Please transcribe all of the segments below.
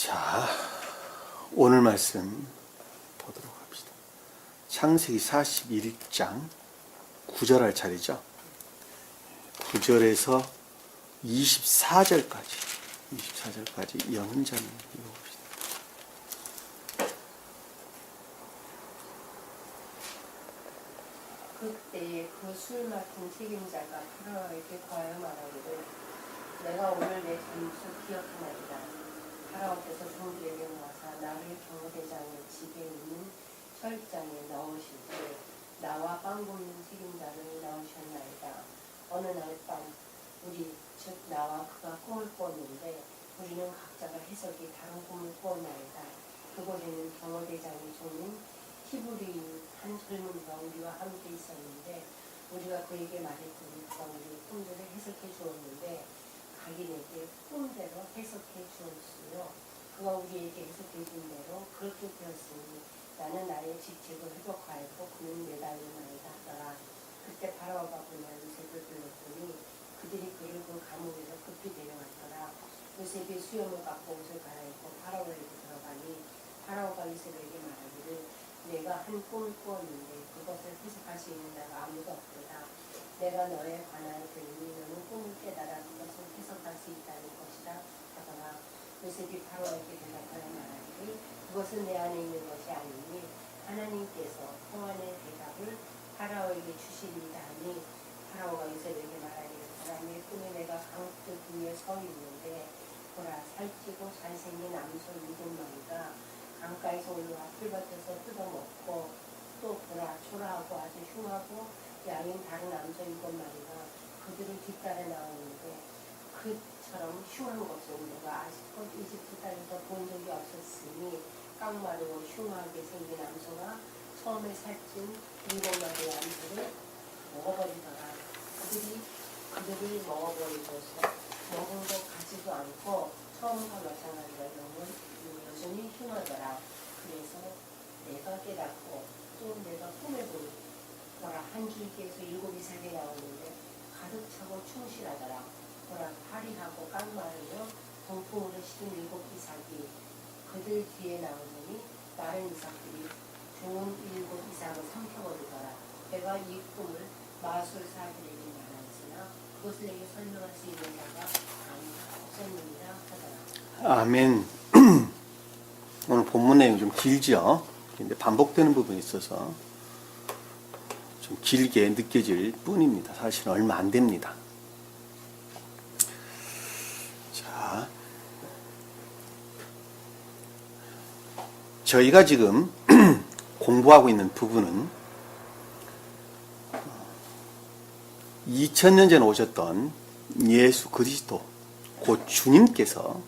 자, 오늘 말씀 보도록 합시다. 창세기 41장 9절 할 차례죠. 9절에서 24절까지 영문자는 읽어봅시다. 그때 그 술 맡은 책임자가 파라오에게 과여 말하기를 내가 오늘 내 잘못을 기억하나이다. 파라오께서 종들에게 모아사 나를 경호대장의 집에 있는 철장에 넣으실 때 나와 빵 굽는 책임자를 넣으셨나이다. 어느 날 밤 우리 즉 나와 그가 꿈을 꾸었는데 우리는 각자가 해석이 다른 꿈을 꾸었나이다. 그곳에는 경호대장의 종인 히브리인 한 젊은이가 우리와 함께 있었는데 우리가 그에게 말했더니 그가 우리의 꿈들을 해석해 주었는데 각인에게 꿈대로 해석해 주었으며 그가 우리에게 해석해 준 대로 그렇게 되었으니 나는 나의 직책을 회복하였고 그는 매달리나이다 하더라. 그때 바로가 그날 요셉을 불렀더니 그들이 그를 그 감옥에서 급히 데려왔더라. 요셉이 수염을 깎고 옷을 갈아입고 파라오에게 들어가니 파라오가 요셉에게 말하기를 내가 한 꿈을 꾸었는데 그것을 해석할 수 있는 자가 아무도 없도다. 내가 너에 관하여 들으니 너는 꿈을 깨달아 그것을 해석할 수 있다는 것이다 하더라. 요셉이 파라오에게 대답하여 말하기를 그것은 내 안에 있는 것이 아니니 하나님께서 평안의 대답을 파라오에게 주시리이다 하니 파라오가 요셉에게 말하기를 사람의 꿈에 내가 강둑 위에 서 있는데 보라 살찌고 잘생긴 암소 7마리가 강가에서 올라와 풀밭에서 뜯어먹고 또 보라 초라하고 아주 흉하고 양인 다른 암소 7마리가 그들을 뒤따라 나오는데 그처럼 흉한 것을 우리가 아직껏 이집트 땅에서 본 적이 없었으니 깡마르고 흉하게 생긴 암소가 처음에 살찐 7마리의 암소를 먹어버리더라. 그들이 먹어버리고서 먹은 것 같지도 않고 처음과 마찬가지로 여전히 흉하더라. 그래서 내가 깨닫고 또 내가 꿈에 보니 보라 한 줄기에서 7이삭이 나오는데 가득 차고 충실하더라. 보라 파리하고 깡마르며 동풍으로 시든 7이삭이 그들 뒤에 나오더니 마른 이삭들이 좋은 7이삭을 삼켜버리더라. 내가 이 꿈을 마술사들에게 말하였으나 그것을 내게 설명할 수 있는 자가 없었느니라 하더라. 아멘. 오늘 본문 내용 좀 길죠? 근데 반복되는 부분이 있어서 좀 길게 느껴질 뿐입니다. 사실은 얼마 안 됩니다. 자, 저희가 지금 공부하고 있는 부분은 2000년 전에 오셨던 예수 그리스도, 곧 주님께서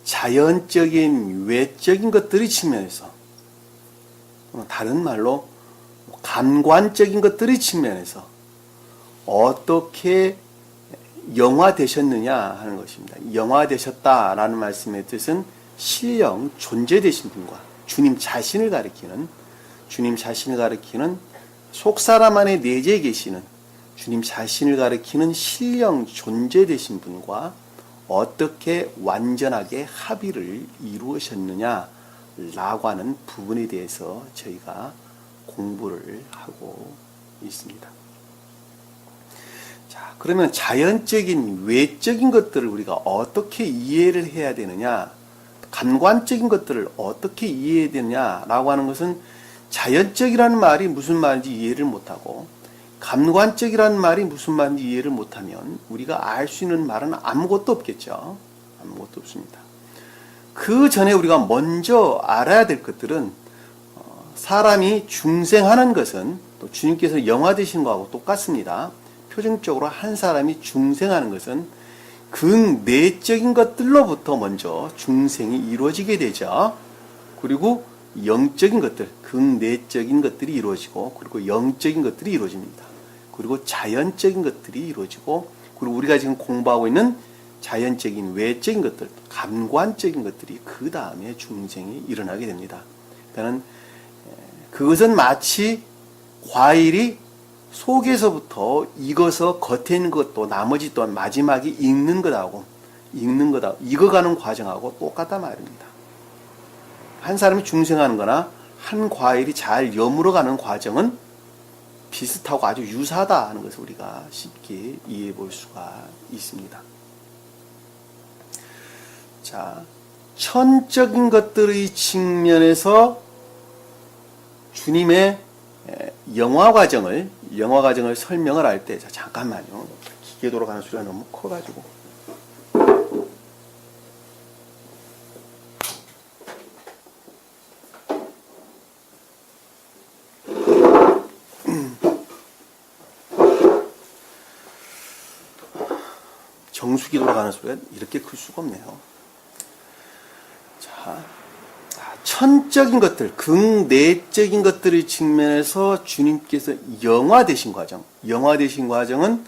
자연적인 외적인 것들의 측면에서 다른 말로 감관적인 것들의 측면에서 어떻게 영화되셨느냐 하는 것입니다. 영화되셨다라는 말씀의 뜻은 신령 존재되신 분과 주님 자신을 가리키는 속사람 안에 내재해 계시는 주님 자신을 가리키는 신령 존재되신 분과 어떻게 완전하게 합의를 이루셨느냐라고 하는 부분에 대해서 저희가 공부를 하고 있습니다. 자, 그러면 자연적인 외적인 것들을 우리가 어떻게 이해를 해야 되느냐, 감관적인 것들을 어떻게 이해해야 되느냐라고 하는 것은 자연적이라는 말이 무슨 말인지 이해를 못하고 감관적이라는 말이 무슨 말인지 이해를 못하면 우리가 알 수 있는 말은 아무것도 없겠죠. 아무것도 없습니다. 그 전에 우리가 먼저 알아야 될 것들은 사람이 중생하는 것은 또 주님께서 영화되신 거하고 똑같습니다. 표정적으로 한 사람이 중생하는 것은 극내적인 것들로부터 먼저 중생이 이루어지게 되죠. 그리고 영적인 것들, 극내적인 것들이 이루어지고 그리고 영적인 것들이 이루어집니다. 그리고 자연적인 것들이 이루어지고 그리고 우리가 지금 공부하고 있는 자연적인 외적인 것들, 감관적인 것들이 그 다음에 중생이 일어나게 됩니다. 그러니까 그것은 마치 과일이 속에서부터 익어서 겉에 있는 것도 나머지 또한 마지막에 익는 것하고 익는 거다, 익어가는 과정하고 똑같단 말입니다. 한 사람이 중생하는 거나 한 과일이 잘 여물어가는 과정은 비슷하고 아주 유사하다 하는 것을 우리가 쉽게 이해해 볼 수가 있습니다. 자, 천적인 것들의 측면에서 주님의 영화 과정을 설명을 할 때, 자, 잠깐만요. 기계 돌아가는 소리가 너무 커가지고. 정수기 돌아가는 소리가 이렇게 클 수가 없네요. 자, 천적인 것들, 극내적인 것들의 측면에서 주님께서 영화되신 과정은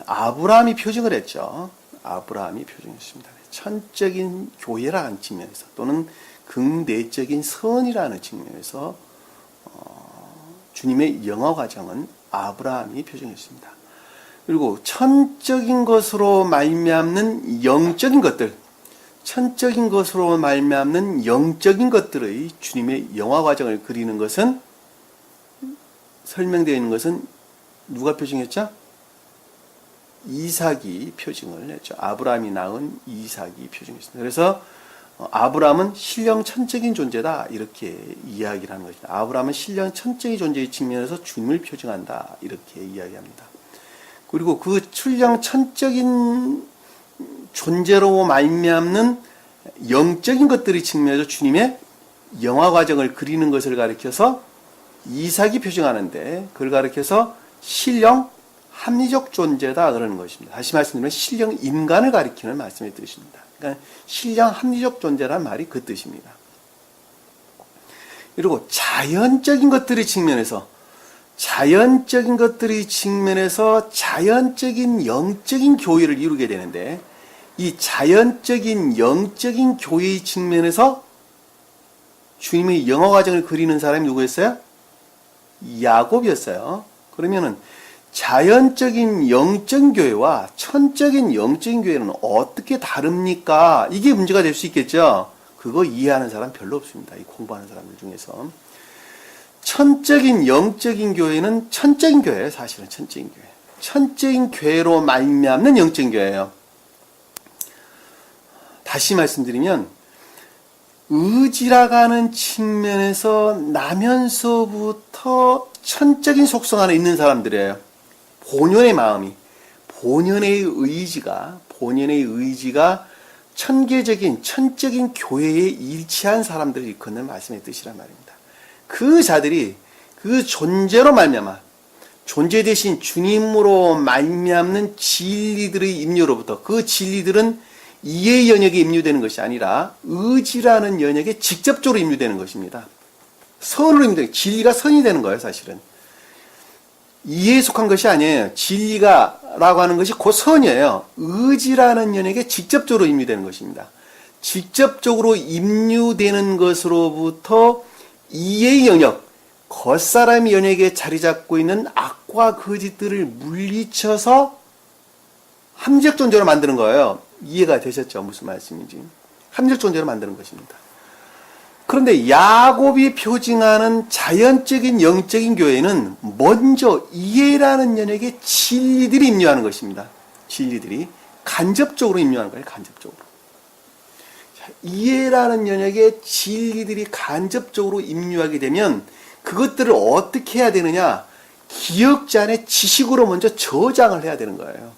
아브라함이 표징을 했죠. 아브라함이 표징했습니다. 천적인 교회라는 측면에서 또는 극내적인 선이라는 측면에서 주님의 영화 과정은 아브라함이 표징했습니다. 그리고 천적인 것으로 말미암는 영적인 것들, 천적인 것으로 말미암는 영적인 것들의 주님의 영화 과정을 그리는 것은, 설명되어 있는 것은 누가 표징했죠? 이삭이 표징을 했죠. 아브라함이 낳은 이삭이 표징했습니다. 그래서 아브라함은 신령 천적인 존재다, 이렇게 이야기를 하는 것입니다. 아브라함은 신령 천적인 존재의 측면에서 주님을 표징한다, 이렇게 이야기합니다. 그리고 그 신령 천적인 존재로 말미암는 영적인 것들의 측면에서 주님의 영화 과정을 그리는 것을 가리켜서 이삭이 표징하는데, 그걸 가리켜서 신령 합리적 존재다, 그러는 것입니다. 다시 말씀드리면 신령 인간을 가리키는 말씀의 뜻입니다. 그러니까 신령 합리적 존재란 말이 그 뜻입니다. 그리고 자연적인 것들의 측면에서 자연적인 영적인 교회를 이루게 되는데, 이 자연적인 영적인 교회의 측면에서 주님의 영화 과정을 그리는 사람이 누구였어요? 야곱이었어요. 그러면은 자연적인 영적인 교회와 천적인 영적인 교회는 어떻게 다릅니까? 이게 문제가 될 수 있겠죠. 그거 이해하는 사람 별로 없습니다. 이 공부하는 사람들 중에서. 천적인 영적인 교회는 천적인 교회예요. 사실은 천적인 교회. 천적인 교회로 말미암는 영적인 교회예요. 다시 말씀드리면 의지라가는 측면에서 나면서부터 천적인 속성 안에 있는 사람들이에요. 본연의 마음이, 본연의 의지가 천계적인 천적인 교회에 일치한 사람들을 일컫는 말씀의 뜻이란 말입니다. 그 자들이 그 존재로 말미암아, 존재 대신 주님으로 말미암는 진리들의 임료로부터, 그 진리들은 이해의 영역에 임류되는 것이 아니라 의지라는 영역에 직접적으로 임류되는 것입니다. 선으로 임류되는, 진리가 선이 되는 거예요, 사실은. 이해에 속한 것이 아니에요. 진리가라고 하는 것이 곧 선이에요. 의지라는 영역에 직접적으로 임류되는 것입니다. 직접적으로 임류되는 것으로부터 이해의 영역, 겉사람의 영역에 자리 잡고 있는 악과 거짓들을 물리쳐서 합리적 존재로 만드는 거예요. 이해가 되셨죠? 무슨 말씀인지. 합리적 존재로 만드는 것입니다. 그런데 야곱이 표징하는 자연적인 영적인 교회는 먼저 이해라는 영역에 진리들이 임류하는 것입니다. 진리들이 간접적으로 임류하는 거예요. 간접적으로. 이해라는 영역에 진리들이 간접적으로 임류하게 되면 그것들을 어떻게 해야 되느냐? 기억자 안에 지식으로 먼저 저장을 해야 되는 거예요.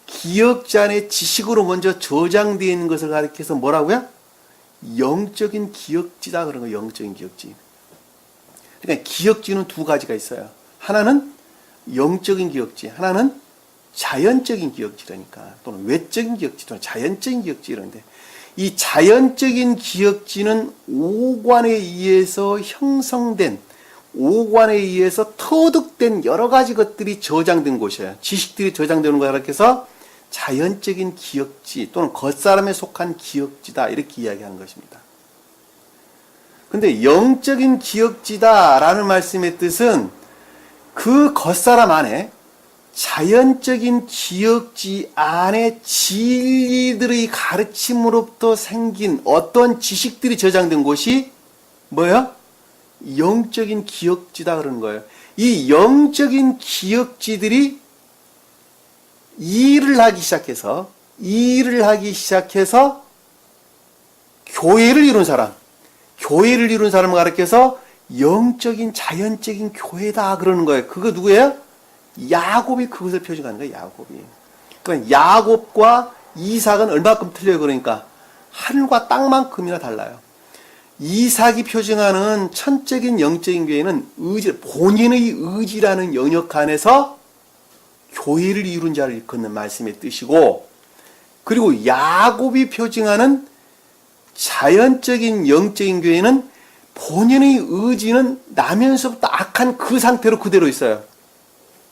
기억자 안에 지식으로 먼저 저장되어 있는 것을 가리켜서 뭐라고요? 영적인 기억지다, 그런 거예요. 영적인 기억지. 그러니까 기억지는 두 가지가 있어요. 하나는 영적인 기억지, 하나는 자연적인 기억지라니까. 또는 외적인 기억지, 또는 자연적인 기억지, 이런데 이 자연적인 기억지는 오관에 의해서 형성된, 오관에 의해서 터득된 여러 가지 것들이 저장된 곳이에요. 지식들이 저장되는 것을 가리켜서 자연적인 기억지 또는 겉사람에 속한 기억지다, 이렇게 이야기하는 것입니다. 근데 영적인 기억지다라는 말씀의 뜻은 그 겉사람 안에, 자연적인 기억지 안에 진리들의 가르침으로부터 생긴 어떤 지식들이 저장된 곳이 뭐예요? 영적인 기억지다 그러는 거예요. 이 영적인 기억지들이 일을 하기 시작해서 교회를 이룬 사람을 가르쳐서 영적인 자연적인 교회다 그러는 거예요. 그거 누구예요? 야곱이 그것을 표현하는 거예요. 야곱이. 그러니까 야곱과 이삭은 얼마큼 틀려요? 그러니까 하늘과 땅만큼이나 달라요. 이삭이 표징하는 천적인 영적인 교회는 본인의 의지라는 영역 안에서 교회를 이룬 자를 일컫는 말씀의 뜻이고, 그리고 야곱이 표징하는 자연적인 영적인 교회는 본인의 의지는 나면서부터 악한 그 상태로 그대로 있어요.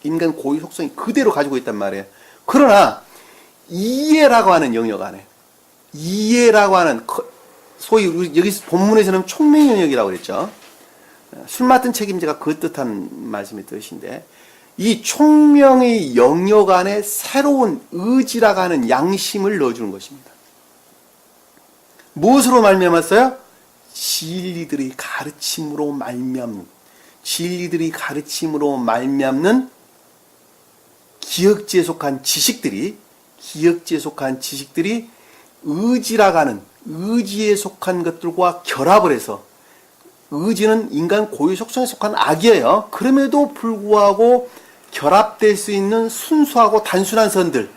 인간 고유 속성이 그대로 가지고 있단 말이에요. 그러나 이해라고 하는 영역 안에, 이해라고 하는 소위 여기 본문에서는 총명 영역이라고 그랬죠. 술 맡은 책임자가 그 뜻한 말씀의 뜻인데, 이 총명의 영역 안에 새로운 의지라고 하는 양심을 넣어주는 것입니다. 무엇으로 말미암았어요? 진리들의 가르침으로 말미암는 기억지에 속한 지식들이 의지라고 하는 의지에 속한 것들과 결합을 해서, 의지는 인간 고유 속성에 속한 악이에요. 그럼에도 불구하고 결합될 수 있는 순수하고 단순한 선들,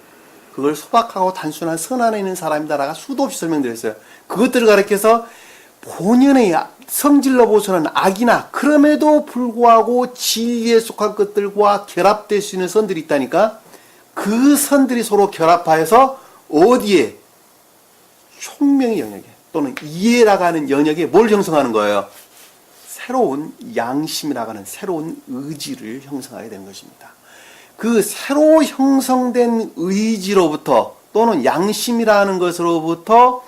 그걸 소박하고 단순한 선 안에 있는 사람이다라가 수도 없이 설명드렸어요. 그것들을 가리켜서 본연의 성질로 보서는 악이나 그럼에도 불구하고 진리에 속한 것들과 결합될 수 있는 선들이 있다니까, 그 선들이 서로 결합하여서 어디에? 총명의 영역에, 또는 이해라고 하는 영역에 뭘 형성하는 거예요? 새로운 양심이라고 하는 새로운 의지를 형성하게 되는 것입니다. 그 새로 형성된 의지로부터 또는 양심이라는 것으로부터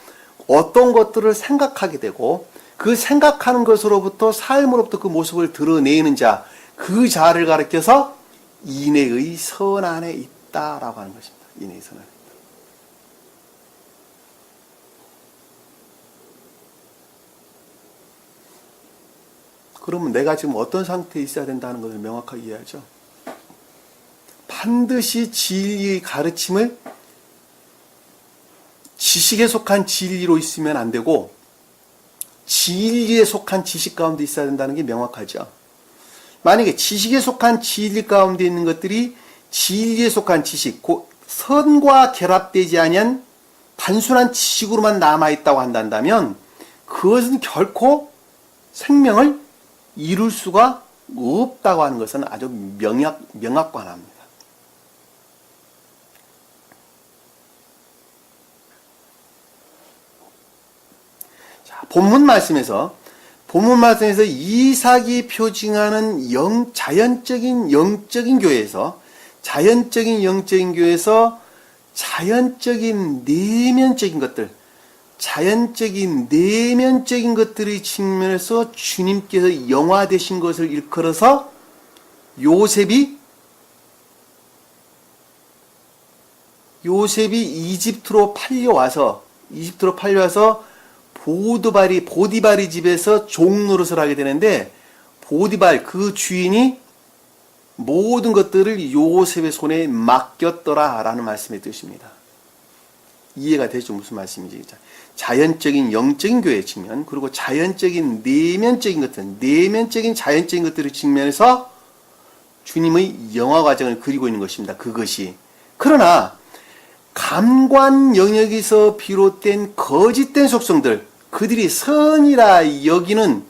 어떤 것들을 생각하게 되고, 그 생각하는 것으로부터 삶으로부터 그 모습을 드러내는 자, 그 자를 가리켜서 인애의 선 안에 있다라고 하는 것입니다. 인애의 선 안에 있다. 그러면 내가 지금 어떤 상태에 있어야 된다는 것을 명확하게 이해하죠. 반드시 진리의 가르침을 지식에 속한 진리로 있으면 안 되고 진리에 속한 지식 가운데 있어야 된다는 게 명확하죠. 만약에 지식에 속한 진리 가운데 있는 것들이 진리에 속한 지식, 곧 선과 결합되지 아니한 단순한 지식으로만 남아있다고 한다면 그것은 결코 생명을 이룰 수가 없다고 하는 것은 아주 명확관합니다. 자, 본문 말씀에서 이삭이 표징하는 자연적인 영적인 교회에서 자연적인 내면적인 것들의 측면에서 주님께서 영화되신 것을 일컬어서 요셉이 이집트로 팔려와서 보디발이 집에서 종노릇을 하게 되는데, 보디발 그 주인이 모든 것들을 요셉의 손에 맡겼더라라는 말씀의 뜻입니다. 이해가 되죠? 무슨 말씀인지. 자연적인 영적인 교회의 측면, 그리고 자연적인 내면적인 자연적인 것들의 측면에서 주님의 영화 과정을 그리고 있는 것입니다. 그것이. 그러나 감관 영역에서 비롯된 거짓된 속성들, 그들이 선이라 여기는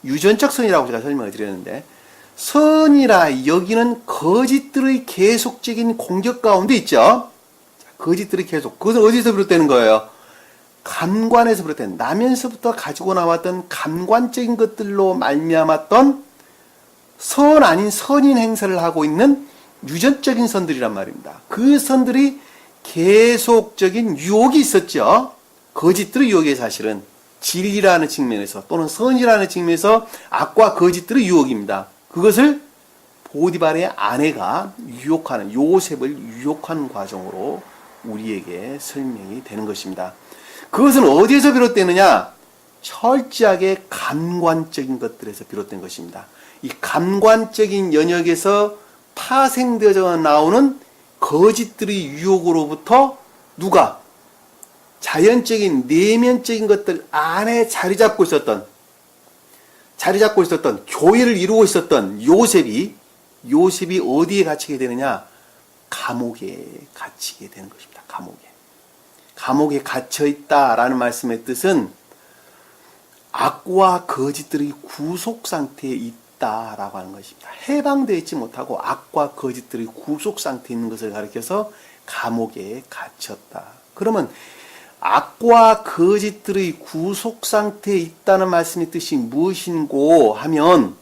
유전적 선이라고 제가 설명을 드렸는데, 선이라 여기는 거짓들의 계속적인 공격 가운데 있죠. 거짓들의 계속. 그것은 어디서 비롯되는 거예요? 감관에서 비롯된, 나면서부터 가지고 나왔던 감관적인 것들로 말미암았던 선 아닌 선인 행사를 하고 있는 유전적인 선들이란 말입니다. 그 선들이 계속적인 유혹이 있었죠. 거짓들의 유혹이 사실은 진리라는 측면에서 또는 선이라는 측면에서 악과 거짓들의 유혹입니다. 그것을 보디발의 아내가 유혹하는, 요셉을 유혹하는 과정으로 우리에게 설명이 되는 것입니다. 그것은 어디에서 비롯되느냐? 철저하게 감관적인 것들에서 비롯된 것입니다. 이 감관적인 영역에서 파생되어 나오는 거짓들의 유혹으로부터 누가? 자연적인 내면적인 것들 안에 자리 잡고 있었던 교회를 이루고 있었던 요셉이 어디에 갇히게 되느냐? 감옥에 갇히게 되는 것입니다. 감옥에 갇혀 있다라는 말씀의 뜻은 악과 거짓들의 구속 상태에 있다라고 하는 것입니다. 해방되어 있지 못하고 악과 거짓들의 구속 상태에 있는 것을 가리켜서 감옥에 갇혔다. 그러면 악과 거짓들의 구속 상태에 있다는 말씀의 뜻이 무엇인고 하면,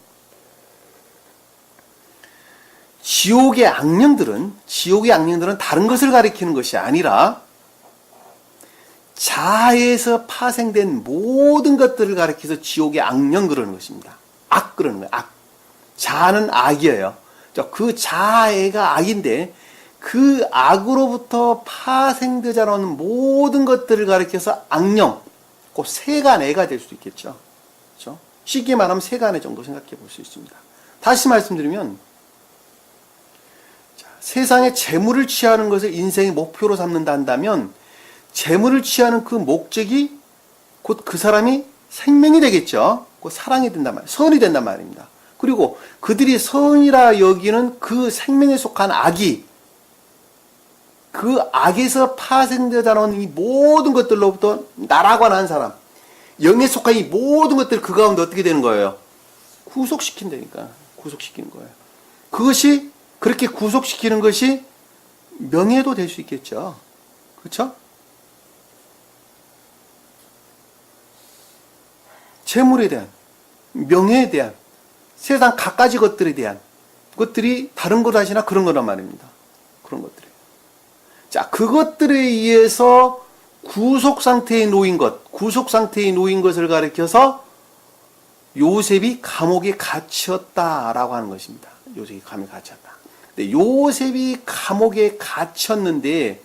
지옥의 악령들은 다른 것을 가리키는 것이 아니라 자아에서 파생된 모든 것들을 가리켜서 지옥의 악령 그러는 것입니다. 악 그러는 거예요. 악. 자아는 악이에요. 그 자아가 악인데 그 악으로부터 파생되자 나오는 모든 것들을 가리켜서 악령, 그 세간애가 될 수도 있겠죠. 그렇죠? 쉽게 말하면 세간애 정도 생각해 볼 수 있습니다. 다시 말씀드리면, 세상에 재물을 취하는 것을 인생의 목표로 삼는다 한다면 재물을 취하는 그 목적이 곧 그 사람이 생명이 되겠죠. 곧 사랑이 된단 말이에요. 선이 된단 말입니다. 그리고 그들이 선이라 여기는 그 생명에 속한 악이, 그 악에서 파생되어 나오는 이 모든 것들로부터 나라고 하는 사람, 영에 속한 이 모든 것들 그 가운데 어떻게 되는 거예요? 구속시킨다니까. 구속시키는 거예요. 그것이, 그렇게 구속시키는 것이 명예도 될 수 있겠죠. 그렇죠? 재물에 대한, 명예에 대한, 세상 갖가지 것들에 대한 것들이 다른 것 하시나 그런 거란 말입니다. 그런 것들이. 자, 그것들에 의해서 구속 상태에 놓인 것을 가리켜서 요셉이 감옥에 갇혔다라고 하는 것입니다. 요셉이 감옥에 갇혔다. 근데 요셉이 감옥에 갇혔는데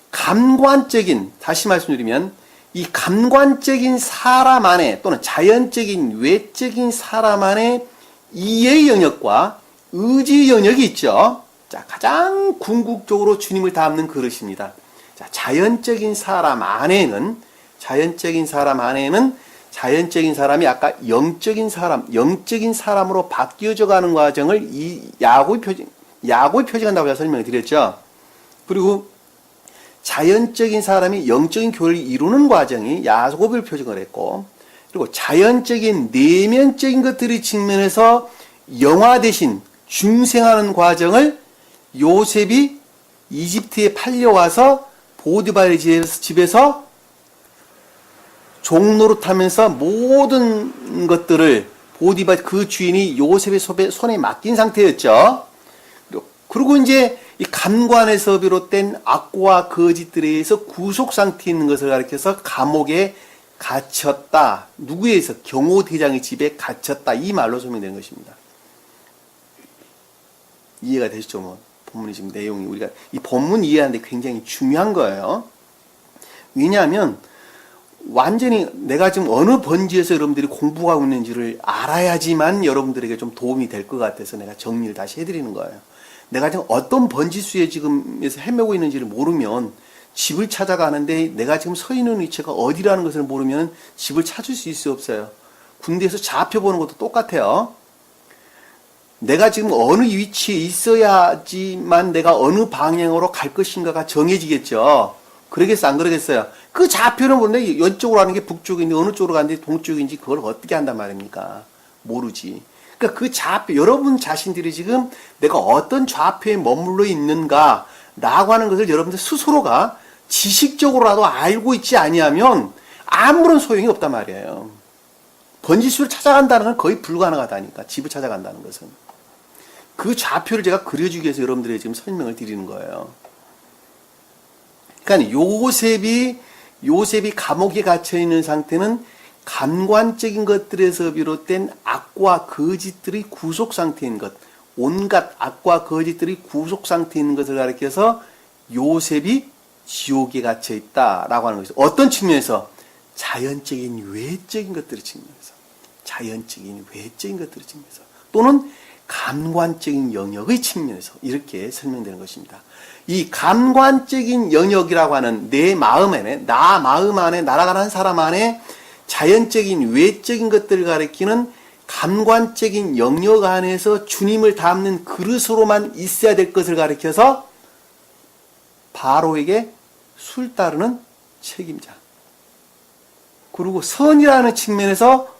감관적인, 다시 말씀드리면 이 감관적인 사람 안에 또는 자연적인 외적인 사람 안에 이해의 영역과 의지 영역이 있죠. 자, 가장 궁극적으로 주님을 닮는 그릇입니다. 자, 자연적인 사람 안에는 자연적인 사람이 아까 영적인 사람으로 바뀌어져 가는 과정을 이 야곱이 표징한다고 제가 설명을 드렸죠. 그리고 자연적인 사람이 영적인 교회를 이루는 과정이 야곱을 표징을 했고, 그리고 자연적인 내면적인 것들의 측면에서 영화 대신 중생하는 과정을 요셉이 이집트에 팔려와서 보디발의 집에서 종노릇하면서 모든 것들을 보디발 그 주인이 요셉의 손에 맡긴 상태였죠. 그리고 이제 이 감관에서 비롯된 악과 거짓들에 의해서 구속 상태에 있는 것을 가리켜서 감옥에 갇혔다. 누구에 의해서? 경호대장의 집에 갇혔다. 이 말로 설명되는 것입니다. 이해가 되시죠? 뭐 본문의 지금 내용이, 우리가 이 본문 이해하는데 굉장히 중요한 거예요. 왜냐하면 완전히 내가 지금 어느 번지에서 여러분들이 공부하고 있는지를 알아야지만 여러분들에게 좀 도움이 될 것 같아서 내가 정리를 다시 해드리는 거예요. 내가 지금 어떤 번지수에 지금에서 헤매고 있는지를 모르면 집을 찾아가는데 내가 지금 서 있는 위치가 어디라는 것을 모르면 집을 찾을 수 있을 수 없어요. 군대에서 좌표 보는 것도 똑같아요. 내가 지금 어느 위치에 있어야지만 내가 어느 방향으로 갈 것인가가 정해지겠죠. 그러겠어, 안 그러겠어요? 그 좌표는 보는데 이쪽으로 가는 게 북쪽인지 어느 쪽으로 가는데 동쪽인지 그걸 어떻게 한단 말입니까? 모르지. 그러니까 그 좌표, 여러분 자신들이 지금 내가 어떤 좌표에 머물러 있는가 라고 하는 것을 여러분들 스스로가 지식적으로라도 알고 있지 아니하면 아무런 소용이 없단 말이에요. 번지수를 찾아간다는 건 거의 불가능하다니까. 집을 찾아간다는 것은. 그 좌표를 제가 그려주기 위해서 여러분들에게 지금 설명을 드리는 거예요. 그러니까 요셉이 감옥에 갇혀 있는 상태는 감관적인 것들에서 비롯된 악과 거짓들의 구속 상태인 것, 온갖 악과 거짓들이 구속 상태에 있는 것을 가리켜서 요셉이 지옥에 갇혀 있다라고 하는 것이죠. 어떤 측면에서? 자연적인 외적인 것들의 측면에서, 자연적인 외적인 것들의 측면에서, 또는 감관적인 영역의 측면에서 이렇게 설명되는 것입니다. 이 감관적인 영역이라고 하는 내 마음 안에, 나 마음 안에 날아가는 한 사람 안에 자연적인 외적인 것들을 가리키는 감관적인 영역 안에서 주님을 담는 그릇으로만 있어야 될 것을 가리켜서 바로에게 술 따르는 책임자, 그리고 선이라는 측면에서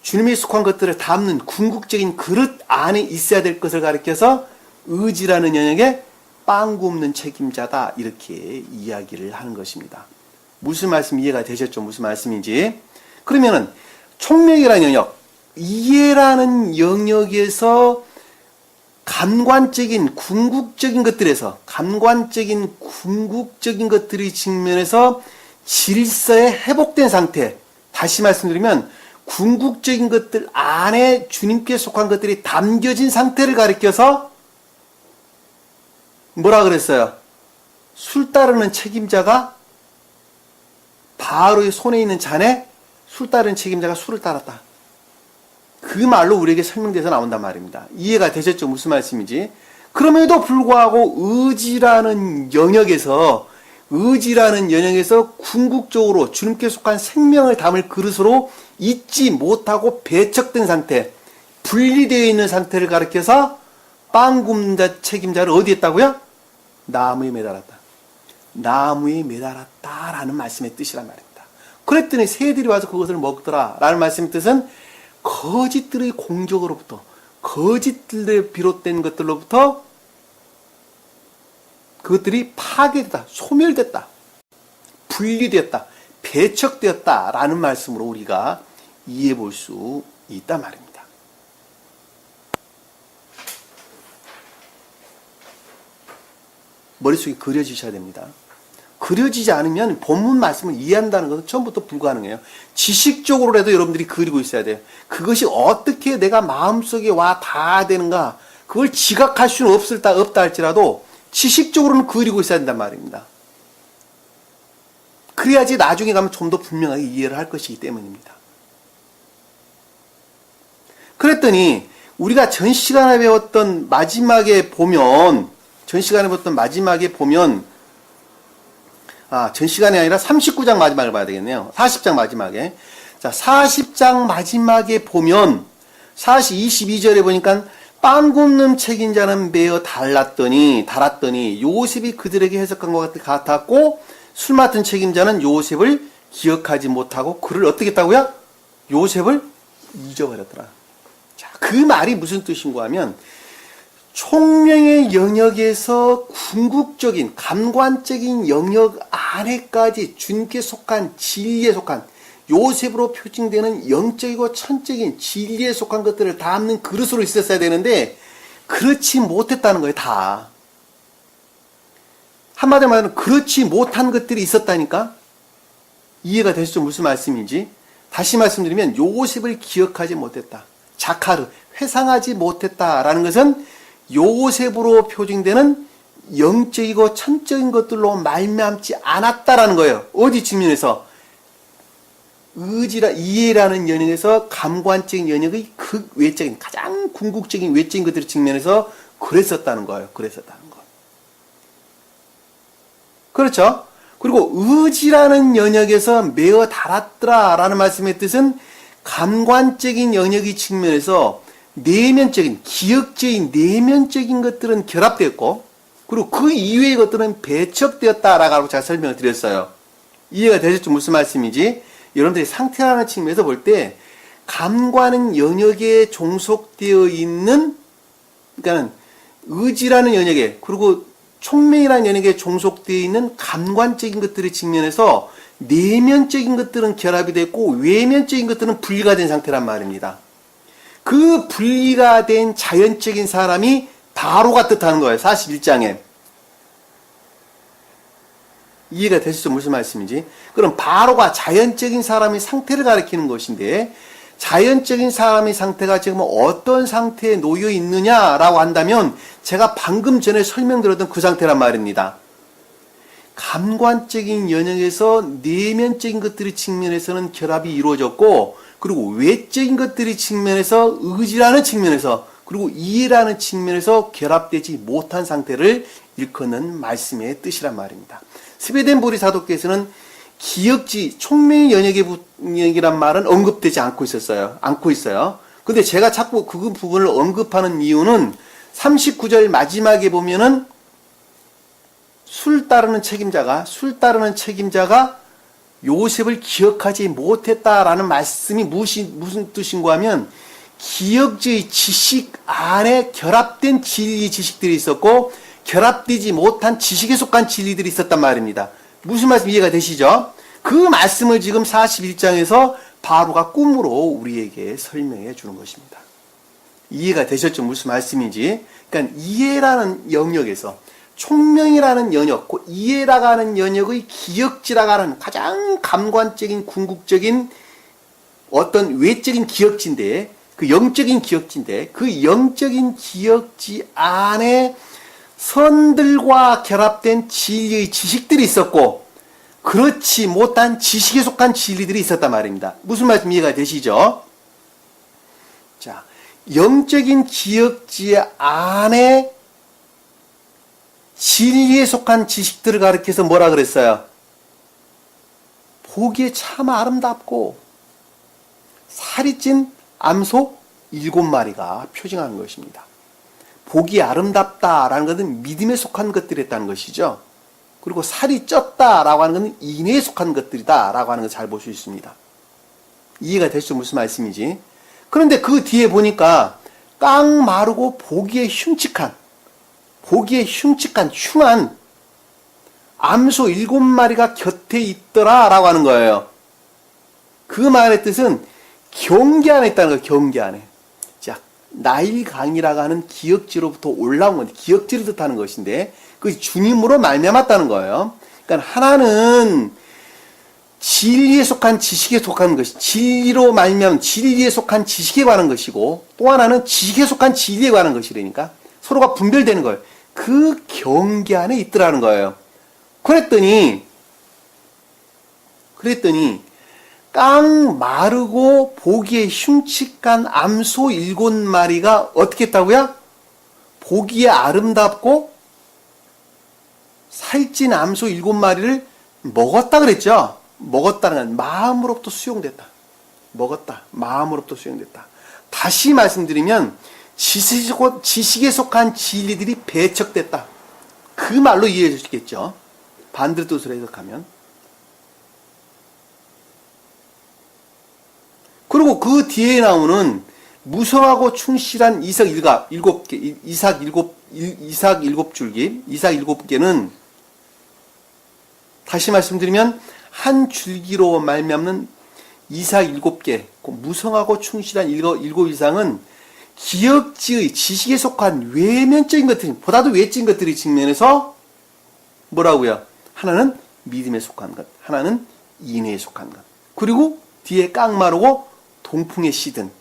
주님의 속한 것들을 담는 궁극적인 그릇 안에 있어야 될 것을 가리켜서 의지라는 영역에 빵 굽는 책임자다, 이렇게 이야기를 하는 것입니다. 무슨 말씀 이해가 되셨죠? 무슨 말씀인지. 그러면은 총명이라는 영역, 이해라는 영역에서 감관적인 궁극적인 것들에서, 감관적인 궁극적인 것들의 측면에서 질서에 회복된 상태, 다시 말씀드리면 궁극적인 것들 안에 주님께 속한 것들이 담겨진 상태를 가리켜서 뭐라 그랬어요? 술 따르는 책임자가 바로의 손에 있는 잔에 술 따르는 책임자가 술을 따랐다. 그 말로 우리에게 설명돼서 나온단 말입니다. 이해가 되셨죠? 무슨 말씀인지. 그럼에도 불구하고 의지라는 영역에서 궁극적으로 주님께 속한 생명을 담을 그릇으로 잊지 못하고 배척된 상태, 분리되어 있는 상태를 가리켜서 빵 굽는 자 책임자를 어디에 했다고요? 나무에 매달았다. 나무에 매달았다라는 말씀의 뜻이란 말입니다. 그랬더니 새들이 와서 그것을 먹더라 라는 말씀의 뜻은 거짓들의 공격으로부터, 거짓들에 비롯된 것들로부터 그것들이 파괴됐다, 소멸됐다, 분리되었다, 배척되었다 라는 말씀으로 우리가 이해해 볼 수 있단 말입니다. 머릿속에 그려지셔야 됩니다. 그려지지 않으면 본문 말씀을 이해한다는 것은 처음부터 불가능해요. 지식적으로라도 여러분들이 그리고 있어야 돼요. 그것이 어떻게 내가 마음속에 와 닿아되는가, 그걸 지각할 수는 없다 할지라도 지식적으로는 그리고 있어야 된단 말입니다. 그래야지 나중에 가면 좀 더 분명하게 이해를 할 것이기 때문입니다. 그랬더니 우리가 전 시간에 배웠던 마지막에 보면, 전 시간에 아니라 39장 마지막을 봐야 되겠네요. 40장 마지막에. 자, 40장 마지막에 보면 22절에 보니까 빵 굽는 책임자는 매어 달았더니 요셉이 그들에게 해석한 것 같았고, 술 맡은 책임자는 요셉을 기억하지 못하고 그를 어떻게 했다고요? 요셉을 잊어버렸더라. 자, 그 말이 무슨 뜻인가 하면, 총명의 영역에서 궁극적인 감관적인 영역 안에까지 주님께 속한, 진리에 속한, 요셉으로 표징되는 영적이고 천적인 진리에 속한 것들을 담는 그릇으로 있었어야 되는데 그렇지 못했다는 거예요. 다. 한마디로 말하면 그렇지 못한 것들이 있었다니까. 이해가 되시죠? 무슨 말씀인지. 다시 말씀드리면 요셉을 기억하지 못했다, 자카르, 회상하지 못했다라는 것은 요셉으로 표징되는 영적이고 천적인 것들로 말미암지 않았다라는 거예요. 어디 측면에서? 이해라는 영역에서 감관적인 영역의 극외적인, 가장 궁극적인 외적인 것들의 측면에서 그랬었다는 거예요. 그렇죠? 그리고 의지라는 영역에서 매어 달았더라라는 말씀의 뜻은 감관적인 영역의 측면에서 내면적인, 기억적인 내면적인 것들은 결합되었고, 그리고 그 이외의 것들은 배척되었다라고 제가 설명을 드렸어요. 이해가 되셨죠? 무슨 말씀인지. 여러분들이 상태라는 측면에서 볼 때 감관은 영역에 종속되어 있는, 그러니까 의지라는 영역에, 그리고 총명이라는 영역에 종속되어 있는 감관적인 것들의 측면에서 내면적인 것들은 결합이 됐고 외면적인 것들은 분리가 된 상태란 말입니다. 그 분리가 된 자연적인 사람이 바로가 뜻하는 거예요. 41장에. 이해가 되시죠? 무슨 말씀인지. 그럼 바로가 자연적인 사람의 상태를 가리키는 것인데, 자연적인 사람의 상태가 지금 어떤 상태에 놓여 있느냐라고 한다면 제가 방금 전에 설명드렸던 그 상태란 말입니다. 감관적인 영역에서 내면적인 것들의 측면에서는 결합이 이루어졌고, 그리고 외적인 것들의 측면에서 의지라는 측면에서, 그리고 이해라는 측면에서 결합되지 못한 상태를 일컫는 말씀의 뜻이란 말입니다. 스웨덴보리 사도께서는 기억지, 총명의 영역이란 말은 언급되지 않고 있어요. 근데 제가 자꾸 그 부분을 언급하는 이유는 39절 마지막에 보면은 술 따르는 책임자가 요셉을 기억하지 못했다라는 말씀이 무슨 뜻인가 하면, 기억지의 지식 안에 결합된 진리 지식들이 있었고, 결합되지 못한 지식에 속한 진리들이 있었단 말입니다. 무슨 말씀 이해가 되시죠? 그 말씀을 지금 41장에서 바로가 꿈으로 우리에게 설명해 주는 것입니다. 이해가 되셨죠? 무슨 말씀인지. 그러니까 이해라는 영역에서, 총명이라는 영역, 그 이해라고 하는 영역의 기억지라고 하는 가장 감관적인 궁극적인 어떤 외적인 기억지인데, 그 영적인 기억지 안에 선들과 결합된 진리의 지식들이 있었고, 그렇지 못한 지식에 속한 진리들이 있었단 말입니다. 무슨 말씀 이해가 되시죠? 자, 영적인 기억지 안에 진리에 속한 지식들을 가리켜서 뭐라 그랬어요? 보기에 참 아름답고 살이 찐 암소 7마리가 표징하는 것입니다. 보기 아름답다라는 것은 믿음에 속한 것들이었다는 것이죠. 그리고 살이 쪘다라고 하는 것은 인내에 속한 것들이다라고 하는 걸 잘 볼 수 있습니다. 이해가 되시죠? 무슨 말씀인지. 그런데 그 뒤에 보니까 깡 마르고 보기에 흉한 암소 7마리가 곁에 있더라라고 하는 거예요. 그 말의 뜻은 경계 안에 있다는 거예요. 경계 안에. 자, 나일강이라고 하는 기억지로부터 올라온 건데, 기억지를 뜻하는 것인데, 그 주님으로 말미암았다는 거예요. 그러니까 하나는 진리에 속한 지식에 속한 것이, 진리로 말미암은 진리에 속한 지식에 관한 것이고, 또 하나는 지식에 속한 진리에 관한 것이라니까 서로가 분별되는 거예요. 그 경계 안에 있더라는 거예요. 그랬더니 깡 마르고 보기에 흉측한 암소 7마리가 어떻게 했다고요? 보기에 아름답고 살찐 암소 7마리를 먹었다 그랬죠? 먹었다는 건 마음으로부터 수용됐다. 마음으로부터 수용됐다. 다시 말씀드리면 지식에 속한 진리들이 배척됐다. 그 말로 이해해 주시겠죠? 반대로 뜻으로 해석하면. 그리고 그 뒤에 나오는 무성하고 충실한 이삭 7개는 다시 말씀드리면 한 줄기로 말미암는 이삭 7개, 무성하고 충실한 7이상은 기억지의 지식에 속한 외면적인 것들, 보다도 외적인 것들의 측면에서 뭐라고요? 하나는 믿음에 속한 것, 하나는 인내에 속한 것. 그리고 뒤에 깡마르고 동풍에 시든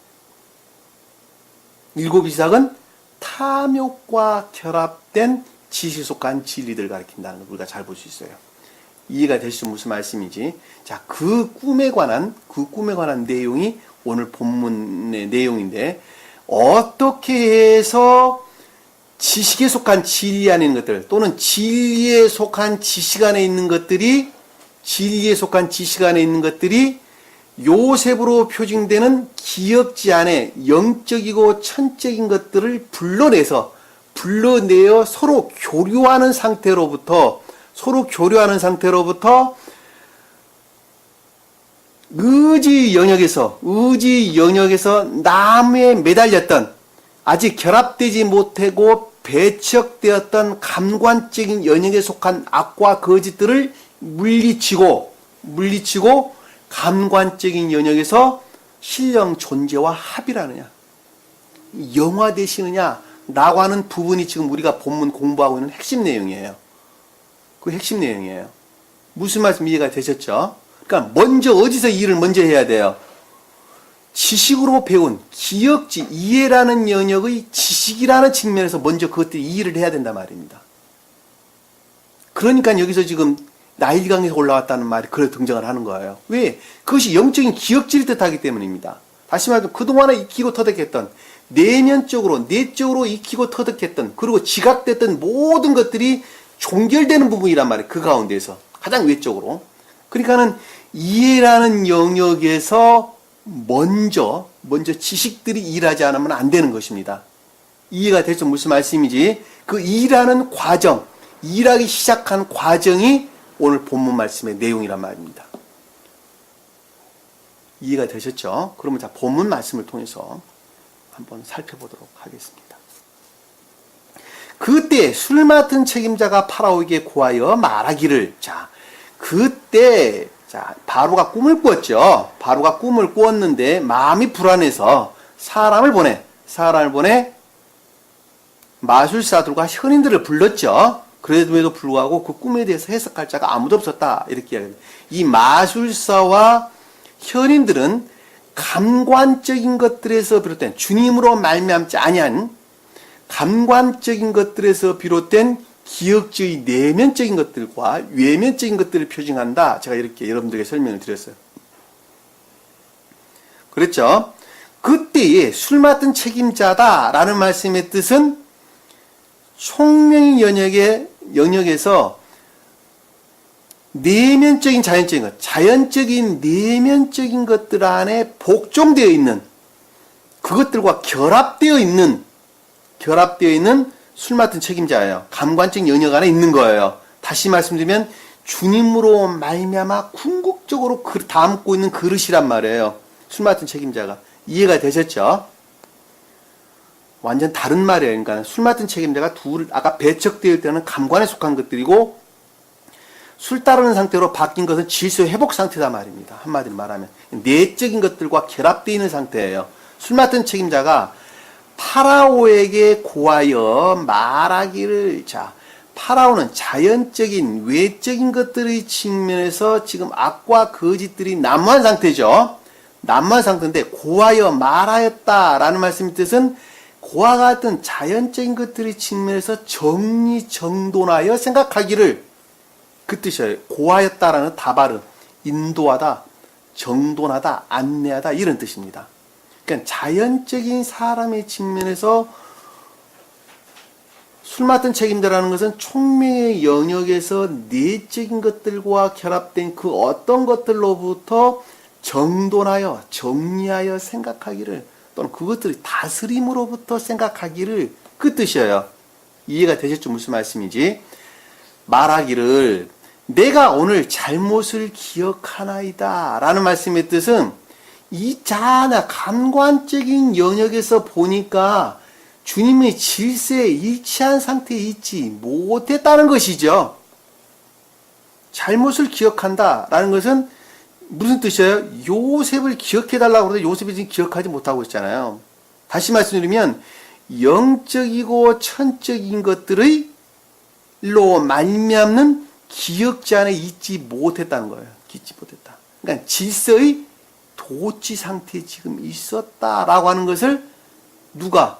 7이삭은 탐욕과 결합된 지식에 속한 진리들을 가리킨다는 걸 우리가 잘 볼 수 있어요. 이해가 되시죠? 무슨 말씀인지. 자, 그 꿈에 관한 내용이 오늘 본문의 내용인데, 어떻게 해서 지식에 속한 진리 안에 있는 것들, 또는 진리에 속한 지식 안에 있는 것들이 요셉으로 표징되는 기억지 안에 영적이고 천적인 것들을 불러내어 서로 교류하는 상태로부터 의지 영역에서 나무에 매달렸던, 아직 결합되지 못하고 배척되었던 감관적인 영역에 속한 악과 거짓들을 물리치고 감관적인 영역에서 신령 존재와 합이라느냐, 영화되시느냐라고 하는 부분이 지금 우리가 본문 공부하고 있는 핵심 내용이에요. 그 핵심 내용이에요. 무슨 말씀 이해가 되셨죠? 그러니까 먼저 어디서 이 일을 먼저 해야 돼요? 지식으로 배운 기억지, 이해라는 영역의 지식이라는 측면에서 먼저 그것들이 이해를 해야 된단 말입니다. 그러니까 여기서 지금 나일강에서 올라왔다는 말이 그래 등장을 하는 거예요. 왜? 그것이 영적인 기억지를 뜻하기 때문입니다. 다시 말해서 그동안에 익히고 터득했던 내면적으로 내적으로 익히고 터득했던 그리고 지각됐던 모든 것들이 종결되는 부분이란 말이에요. 그 가운데서 가장 외적으로. 그러니까는 이해라는 영역에서 먼저 지식들이 일하지 않으면 안 되는 것입니다. 이해가 됐죠? 무슨 말씀이지? 그 일하는 과정, 일하기 시작한 과정이 오늘 본문 말씀의 내용이란 말입니다. 이해가 되셨죠? 그러면 자, 본문 말씀을 통해서 한번 살펴보도록 하겠습니다. 그때 술 맡은 책임자가 파라오에게 고하여 말하기를, 그때 바로가 꿈을 꾸었죠. 바로가 꿈을 꾸었는데 마음이 불안해서 사람을 보내 마술사들과 현인들을 불렀죠. 그럼에도 불구하고 그 꿈에 대해서 해석할 자가 아무도 없었다. 이렇게 이야기합니다. 이 마술사와 현인들은 감관적인 것들에서 비롯된 주님으로 말미암지 아니한 감관적인 것들에서 비롯된 기억주의 내면적인 것들과 외면적인 것들을 표징한다. 제가 이렇게 여러분들에게 설명을 드렸어요. 그랬죠? 그때에 술 맡은 책임자다라는 말씀의 뜻은 총명의 영역에서 내면적인 자연적인 내면적인 것들 안에 복종되어 있는 그것들과 결합되어 있는 술 맡은 책임자예요. 감관적 영역 안에 있는 거예요. 다시 말씀드리면 주님으로 말미암아 궁극적으로 담고 있는 그릇이란 말이에요. 술 맡은 책임자가. 이해가 되셨죠? 완전 다른 말이에요. 그러니까 술 맡은 책임자가 아까 배척되어 때는 감관에 속한 것들이고 술 따르는 상태로 바뀐 것은 질서 회복 상태다 말입니다. 한마디로 말하면 내적인 것들과 결합되어 있는 상태예요. 술 맡은 책임자가 파라오에게 고하여 말하기를, 파라오는 자연적인 외적인 것들의 측면에서 지금 악과 거짓들이 난무한 상태죠. 난무한 상태인데 고하여 말하였다라는 말씀의 뜻은 그와 같은 자연적인 것들의 측면에서 정리정돈하여 생각하기를, 그 뜻이에요. 고하였다라는 다바르, 인도하다, 정돈하다, 안내하다 이런 뜻입니다. 그러니까 자연적인 사람의 측면에서 술 맡은 책임자라는 것은 총명의 영역에서 내적인 것들과 결합된 그 어떤 것들로부터 정돈하여 정리하여 생각하기를, 또는 그것들이 다스림으로부터 생각하기를, 그 뜻이에요. 이해가 되셨죠? 무슨 말씀인지. 말하기를 내가 오늘 잘못을 기억하나이다 라는 말씀의 뜻은 이 감관적인 영역에서 보니까 주님의 질서에 일치한 상태에 있지 못했다는 것이죠. 잘못을 기억한다 라는 것은 무슨 뜻이에요? 요셉을 기억해달라고 그러는데 요셉이 지금 기억하지 못하고 있잖아요. 다시 말씀드리면 영적이고 천적인 것들의 로 말미암는 기억지 안에 있지 못했다는 거예요. 있지 못했다. 그러니까 질서의 도치 상태에 지금 있었다라고 하는 것을 누가?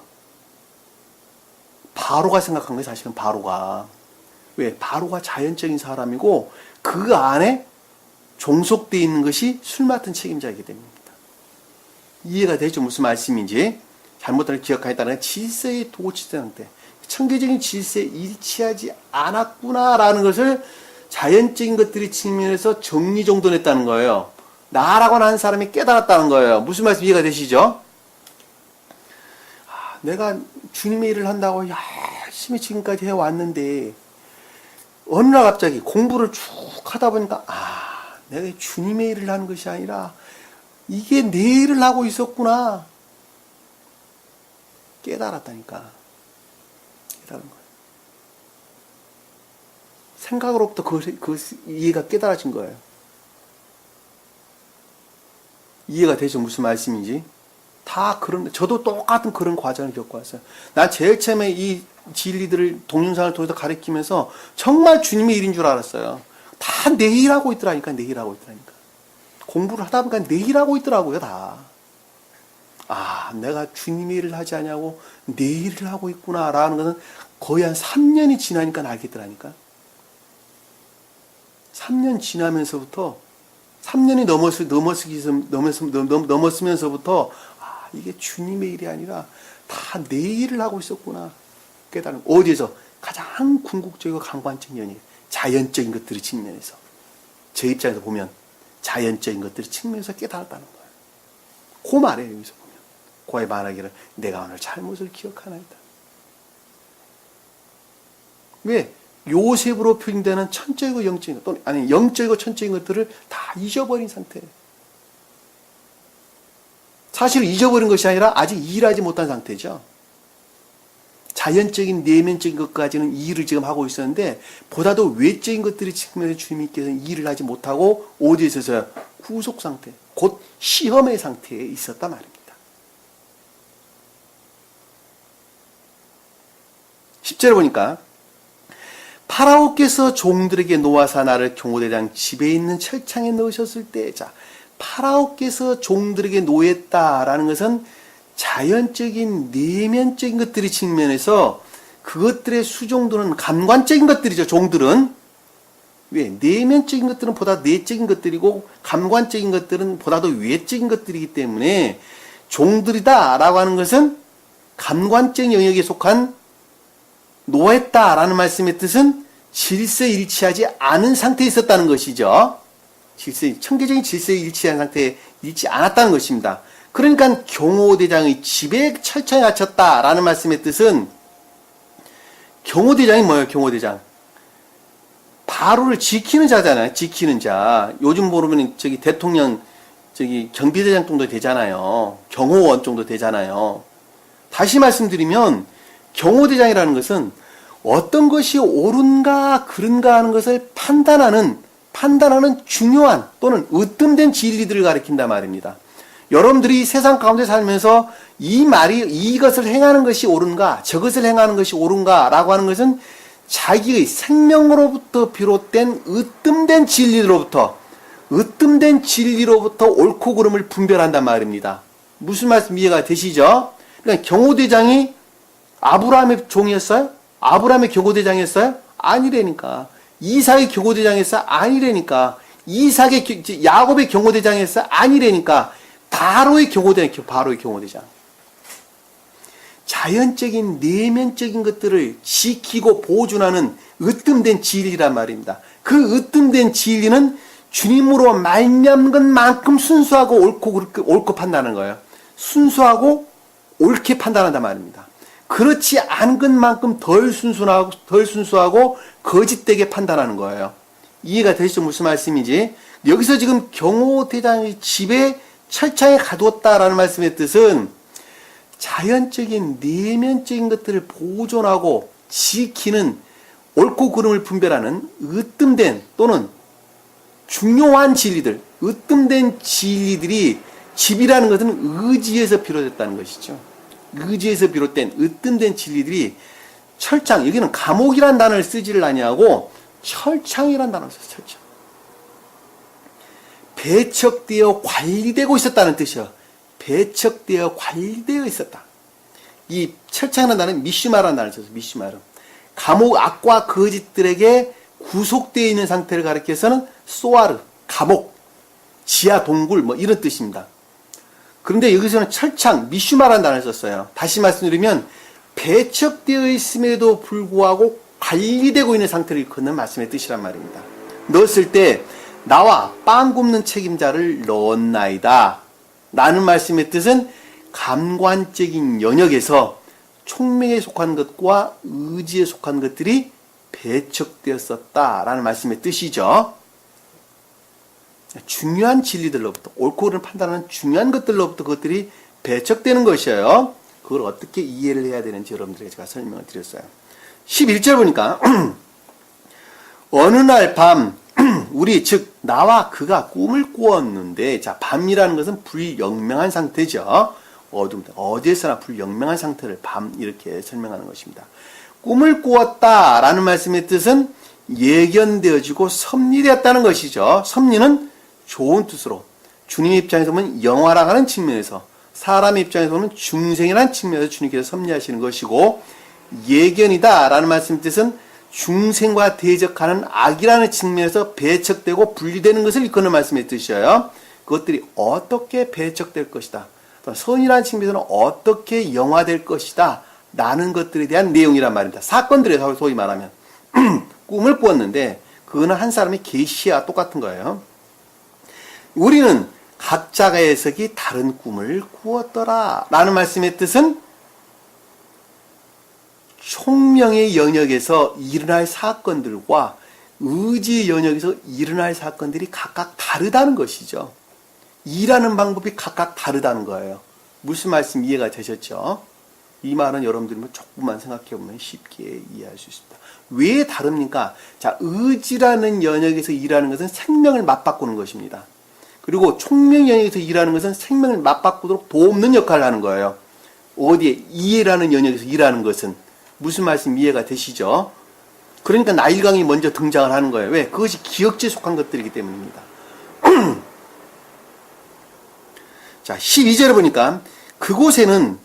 바로가 생각한 거예요. 사실은 바로가. 왜? 바로가 자연적인 사람이고 그 안에 종속되어 있는 것이 술 맡은 책임자이기 때문입니다. 이해가 되죠? 무슨 말씀인지. 잘못을 기억하였다는 질서의 도치 상태. 청교적인 질서에 일치하지 않았구나라는 것을 자연적인 것들이 측면에서 정리정돈했다는 거예요. 나라고 하는 사람이 깨달았다는 거예요. 무슨 말씀 이해가 되시죠? 내가 주님의 일을 한다고 열심히 지금까지 해왔는데 어느 날 갑자기 공부를 쭉 하다 보니까 내가 주님의 일을 하는 것이 아니라 이게 내 일을 하고 있었구나. 깨달았다니까. 깨달은 거예요. 생각으로부터 그 이해가 깨달아진 거예요. 이해가 되죠? 무슨 말씀인지. 다 그런, 저도 똑같은 그런 과정을 겪어왔어요. 난 제일 처음에 이 진리들을 동영상을 통해서 가르치면서 정말 주님의 일인 줄 알았어요. 다 내일 하고 있더라니까, 내일 하고 있더라니까. 공부를 하다 보니까 내일 하고 있더라고요, 다. 아, 내가 주님의 일을 하지 않냐고 내일을 하고 있구나라는 것은 거의 한 3년이 지나니까 알겠더라니까. 3년 지나면서부터, 3년이 넘었으면서부터, 아, 이게 주님의 일이 아니라 다 내일을 하고 있었구나. 깨달은, 어디에서? 가장 궁극적이고 강관적인 연이 자연적인 것들의 측면에서. 제 입장에서 보면 자연적인 것들의 측면에서 깨달았다는 거예요. 그 말이에요, 여기서 보면. 고에 말하기를 내가 오늘 잘못을 기억하나이다. 왜? 요셉으로 표현되는 천적이고 영적인 것, 또는 아니 영적이고 천적인 것들을 다 잊어버린 상태예요. 사실 잊어버린 것이 아니라 아직 일하지 못한 상태죠. 자연적인 내면적인 것까지는 일을 지금 하고 있었는데 보다도 외적인 것들이 측면에서 주님께서는 일을 하지 못하고 어디에 있어서요? 후속 상태, 곧 시험의 상태에 있었단 말입니다. 10절에 보니까 파라오께서 종들에게 노하사 나를 경호대장 집에 있는 철창에 넣으셨을 때, 자, 파라오께서 종들에게 노했다라는 것은 자연적인 내면적인 것들의 측면에서 그것들의 수종들은 감관적인 것들이죠. 종들은 왜? 내면적인 것들은 보다 내적인 것들이고 감관적인 것들은 보다도 외적인 것들이기 때문에 종들이다라고 하는 것은 감관적 영역에 속한 노했다라는 말씀의 뜻은 질서일치하지 않은 상태에 있었다는 것이죠. 청계적인 질서에 일치한 상태에 있지 않았다는 것입니다. 그러니까 경호대장의 집에 철창에 갇혔다라는 말씀의 뜻은 경호대장이 뭐예요? 경호대장. 바로를 지키는 자잖아요. 지키는 자. 요즘 모르면 대통령 경비대장 정도 되잖아요. 경호원 정도 되잖아요. 다시 말씀드리면 경호대장이라는 것은 어떤 것이 옳은가 그른가 하는 것을 판단하는 중요한 또는 으뜸된 진리들을 가리킨단 말입니다. 여러분들이 세상 가운데 살면서 이것을 행하는 것이 옳은가 저것을 행하는 것이 옳은가 라고 하는 것은 자기의 생명으로부터 비롯된 으뜸된 진리로부터 옳고 그름을 분별한단 말입니다. 무슨 말씀 이해가 되시죠? 그러니까 경호대장이 아브라함의 종이었어요? 아브라함의 경호대장이었어요? 아니라니까. 이삭의 경호대장이었어요? 아니라니까. 야곱의 경호대장이었어요? 아니라니까. 바로의 경호대장. 자연적인 내면적인 것들을 지키고 보존하는 으뜸된 진리란 말입니다. 그 으뜸된 진리는 주님으로 말미암은 것만큼 순수하고 옳고 판단하는 거예요. 순수하고 옳게 판단한단 말입니다. 그렇지 않은 것만큼 덜 순수하고 거짓되게 판단하는 거예요. 이해가 되시죠? 무슨 말씀인지. 여기서 지금 경호대장의 집에 철창에 가두었다라는 말씀의 뜻은 자연적인 내면적인 것들을 보존하고 지키는 옳고 그름을 분별하는 으뜸된 또는 중요한 진리들, 으뜸된 진리들이 집이라는 것은 의지에서 비롯됐다는 것이죠. 의지에서 비롯된 으뜸된 진리들이 철창, 여기는 감옥이라는 단어를 쓰지를 아니하고 철창이라는 단어를 써요. 철창. 배척되어 관리되고 있었다는 뜻이요. 배척되어 관리되어 있었다. 이 철창이라는 단어는 미슈마라는 단어를 써요. 미슈마르. 감옥, 악과 거짓들에게 구속되어 있는 상태를 가리켜서는 소아르, 감옥, 지하 동굴 뭐 이런 뜻입니다. 그런데 여기서는 철창, 미슈마라는 단어를 썼어요. 다시 말씀드리면 배척되어 있음에도 불구하고 관리되고 있는 상태를 일컫는 말씀의 뜻이란 말입니다. 넣었을 때 나와 빵 굽는 책임자를 넣었나이다 라는 말씀의 뜻은 감관적인 영역에서 총명에 속한 것과 의지에 속한 것들이 배척되었었다라는 말씀의 뜻이죠. 중요한 진리들로부터 옳고 그름을 판단하는 중요한 것들로부터 그것들이 배척되는 것이에요. 그걸 어떻게 이해를 해야 되는지 여러분들에게 제가 설명을 드렸어요. 11절 보니까 어느 날 밤 우리 즉 나와 그가 꿈을 꾸었는데, 자, 밤이라는 것은 불영명한 상태죠. 어둠, 어디에서나 불영명한 상태를 밤 이렇게 설명하는 것입니다. 꿈을 꾸었다라는 말씀의 뜻은 예견되어지고 섭리되었다는 것이죠. 섭리는 좋은 뜻으로, 주님의 입장에서 보면 영화라는 측면에서, 사람의 입장에서 보면 중생이라는 측면에서 주님께서 섭리하시는 것이고, 예견이다라는 말씀의 뜻은 중생과 대적하는 악이라는 측면에서 배척되고 분리되는 것을 일컫는 말씀의 뜻이에요. 그것들이 어떻게 배척될 것이다, 선이라는 측면에서는 어떻게 영화될 것이다 라는 것들에 대한 내용이란 말입니다. 사건들에서 소위 말하면 꿈을 꾸었는데 그거는 한 사람의 계시와 똑같은 거예요. 우리는 각자가 해석이 다른 꿈을 꾸었더라 라는 말씀의 뜻은 총명의 영역에서 일어날 사건들과 의지의 영역에서 일어날 사건들이 각각 다르다는 것이죠. 일하는 방법이 각각 다르다는 거예요. 무슨 말씀 이해가 되셨죠? 이 말은 여러분들이 조금만 생각해보면 쉽게 이해할 수 있습니다. 왜 다릅니까? 자, 의지라는 영역에서 일하는 것은 생명을 맞바꾸는 것입니다. 그리고 총명 영역에서 일하는 것은 생명을 맞바꾸도록 도움는 역할을 하는 거예요. 어디에? 이해라는 영역에서 일하는 것은 무슨 말씀 이해가 되시죠? 그러니까 나일강이 먼저 등장을 하는 거예요. 왜? 그것이 기억지에 속한 것들이기 때문입니다. 자, 12절에 보니까 그곳에는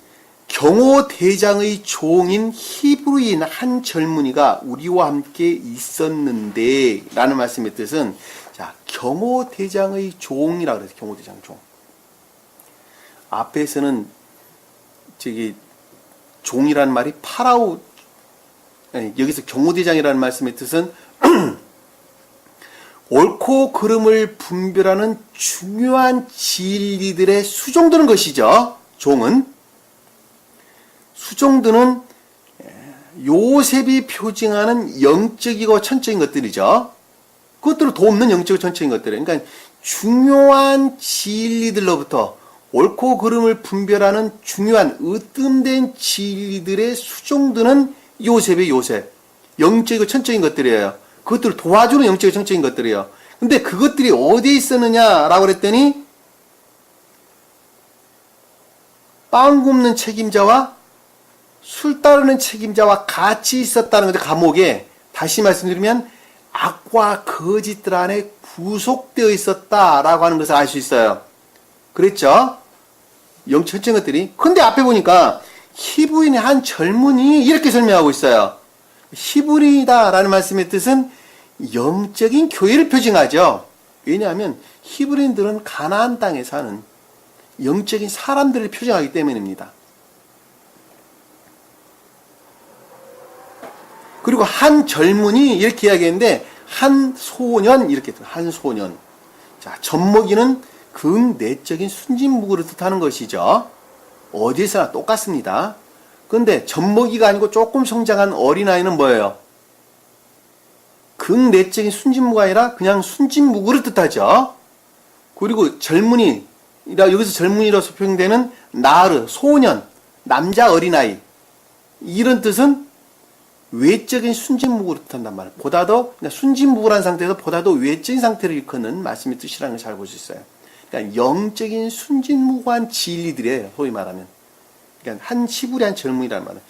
경호대장의 종인 히브리인 한 젊은이가 우리와 함께 있었는데 라는 말씀의 뜻은, 자, 경호대장의 종이라고 그래서 경호대장 종. 앞에서는 종이라는 말이 파라오, 아니, 여기서 경호대장이라는 말씀의 뜻은 옳고 그름을 분별하는 중요한 진리들의 수종드는 것이죠. 종은 수종드는 요셉이 표징하는 영적이고 천적인 것들이죠. 그것들을 돕는 영적이고 천적인 것들이에요. 그러니까 중요한 진리들로부터 옳고 그름을 분별하는 중요한 으뜸된 진리들의 수종드는 요셉의 요셉, 영적이고 천적인 것들이에요. 그것들을 도와주는 영적이고 천적인 것들이에요. 근데 그것들이 어디에 있었느냐라고 그랬더니 빵 굽는 책임자와 술 따르는 책임자와 같이 있었다는 건데, 감옥에 다시 말씀드리면 악과 거짓들 안에 구속되어 있었다라고 하는 것을 알 수 있어요. 그랬죠? 영천적인 것들이. 근데 앞에 보니까 히브리인의 한 젊은이 이렇게 설명하고 있어요. 히브리이다라는 말씀의 뜻은 영적인 교회를 표징하죠. 왜냐하면 히브리인들은 가나안 땅에 사는 영적인 사람들을 표징하기 때문입니다. 그리고 한 젊은이 이렇게 이야기했는데 한 소년 이렇게 한 소년. 자, 젖먹이는 극내적인 순진무구를 뜻하는 것이죠. 어디서나 똑같습니다. 그런데 젖먹이가 아니고 조금 성장한 어린아이는 뭐예요? 극내적인 순진무가 아니라 그냥 순진무구를 뜻하죠. 그리고 젊은이, 여기서 젊은이로서 표현되는 나르, 소년, 남자 어린아이, 이런 뜻은 외적인 순진무구를 뜻한단 말이에요. 보다 더, 그러니까 순진무구라는 상태에서 보다 더 외적인 상태를 일컫는 말씀의 뜻이라는 걸 잘 볼 수 있어요. 그러니까 영적인 순진무구한 진리들이에요. 소위 말하면. 그러니까 한 히브리한 젊은이라는 말은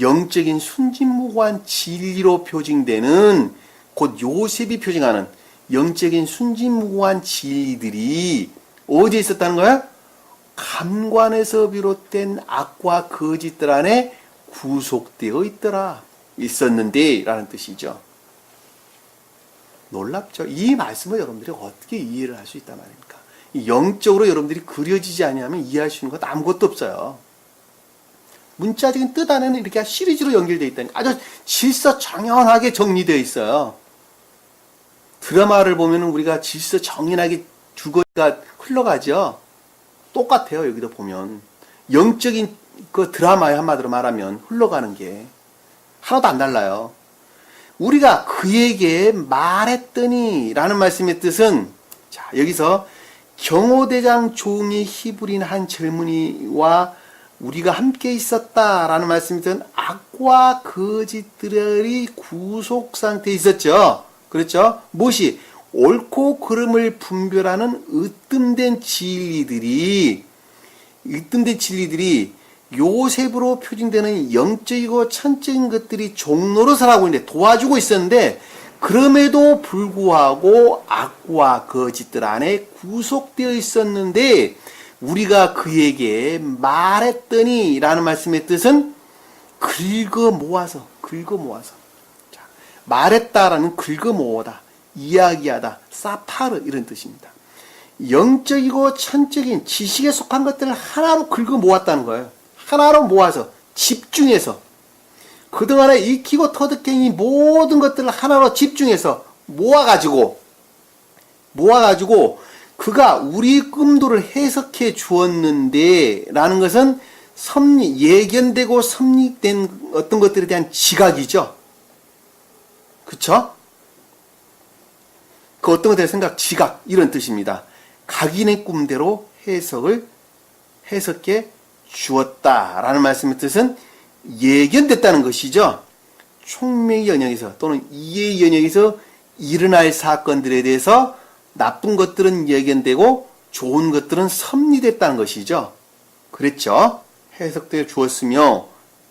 영적인 순진무구한 진리로 표징되는, 곧 요셉이 표징하는 영적인 순진무구한 진리들이 어디에 있었다는 거야? 감관에서 비롯된 악과 거짓들 안에 구속되어 있더라. 있었는데 라는 뜻이죠. 놀랍죠? 이 말씀을 여러분들이 어떻게 이해를 할 수 있단 말입니까? 영적으로 여러분들이 그려지지 아니하면 이해할 수 있는 것 아무것도 없어요. 문자적인 뜻 안에는 이렇게 시리즈로 연결되어 있다니까 아주 질서정연하게 정리되어 있어요. 드라마를 보면 우리가 질서정연하게 주거가 흘러가죠. 똑같아요. 여기도 보면 영적인 그 드라마에 한마디로 말하면 흘러가는 게 하나도 안 달라요. 우리가 그에게 말했더니 라는 말씀의 뜻은, 자, 여기서 경호대장 종이 히브리인 한 젊은이와 우리가 함께 있었다라는 말씀의 뜻은 악과 거짓들이 구속 상태에 있었죠. 그렇죠? 무엇이? 옳고 그름을 분별하는 으뜸된 진리들이 요셉으로 표징되는 영적이고 천적인 것들이 종로로 살아가고 있는데, 도와주고 있었는데, 그럼에도 불구하고 악과 거짓들 안에 구속되어 있었는데 우리가 그에게 말했더니 라는 말씀의 뜻은 긁어 모아서 자, 말했다라는 긁어 모으다, 이야기하다, 사파르 이런 뜻입니다. 영적이고 천적인 지식에 속한 것들을 하나로 긁어 모았다는 거예요. 하나로 모아서 집중해서 그동안에 익히고 터득한 이 모든 것들을 하나로 집중해서 모아가지고 그가 우리 꿈도를 해석해 주었는데 라는 것은 예견되고 섭리된 어떤 것들에 대한 지각이죠. 그쵸? 그 어떤 것에 대한 생각, 지각 이런 뜻입니다. 각인의 꿈대로 해석해 주었다라는 말씀의 뜻은 예견됐다는 것이죠. 총명의 영역에서 또는 이해의 영역에서 일어날 사건들에 대해서 나쁜 것들은 예견되고 좋은 것들은 섭리됐다는 것이죠. 그랬죠. 해석되어 주었으며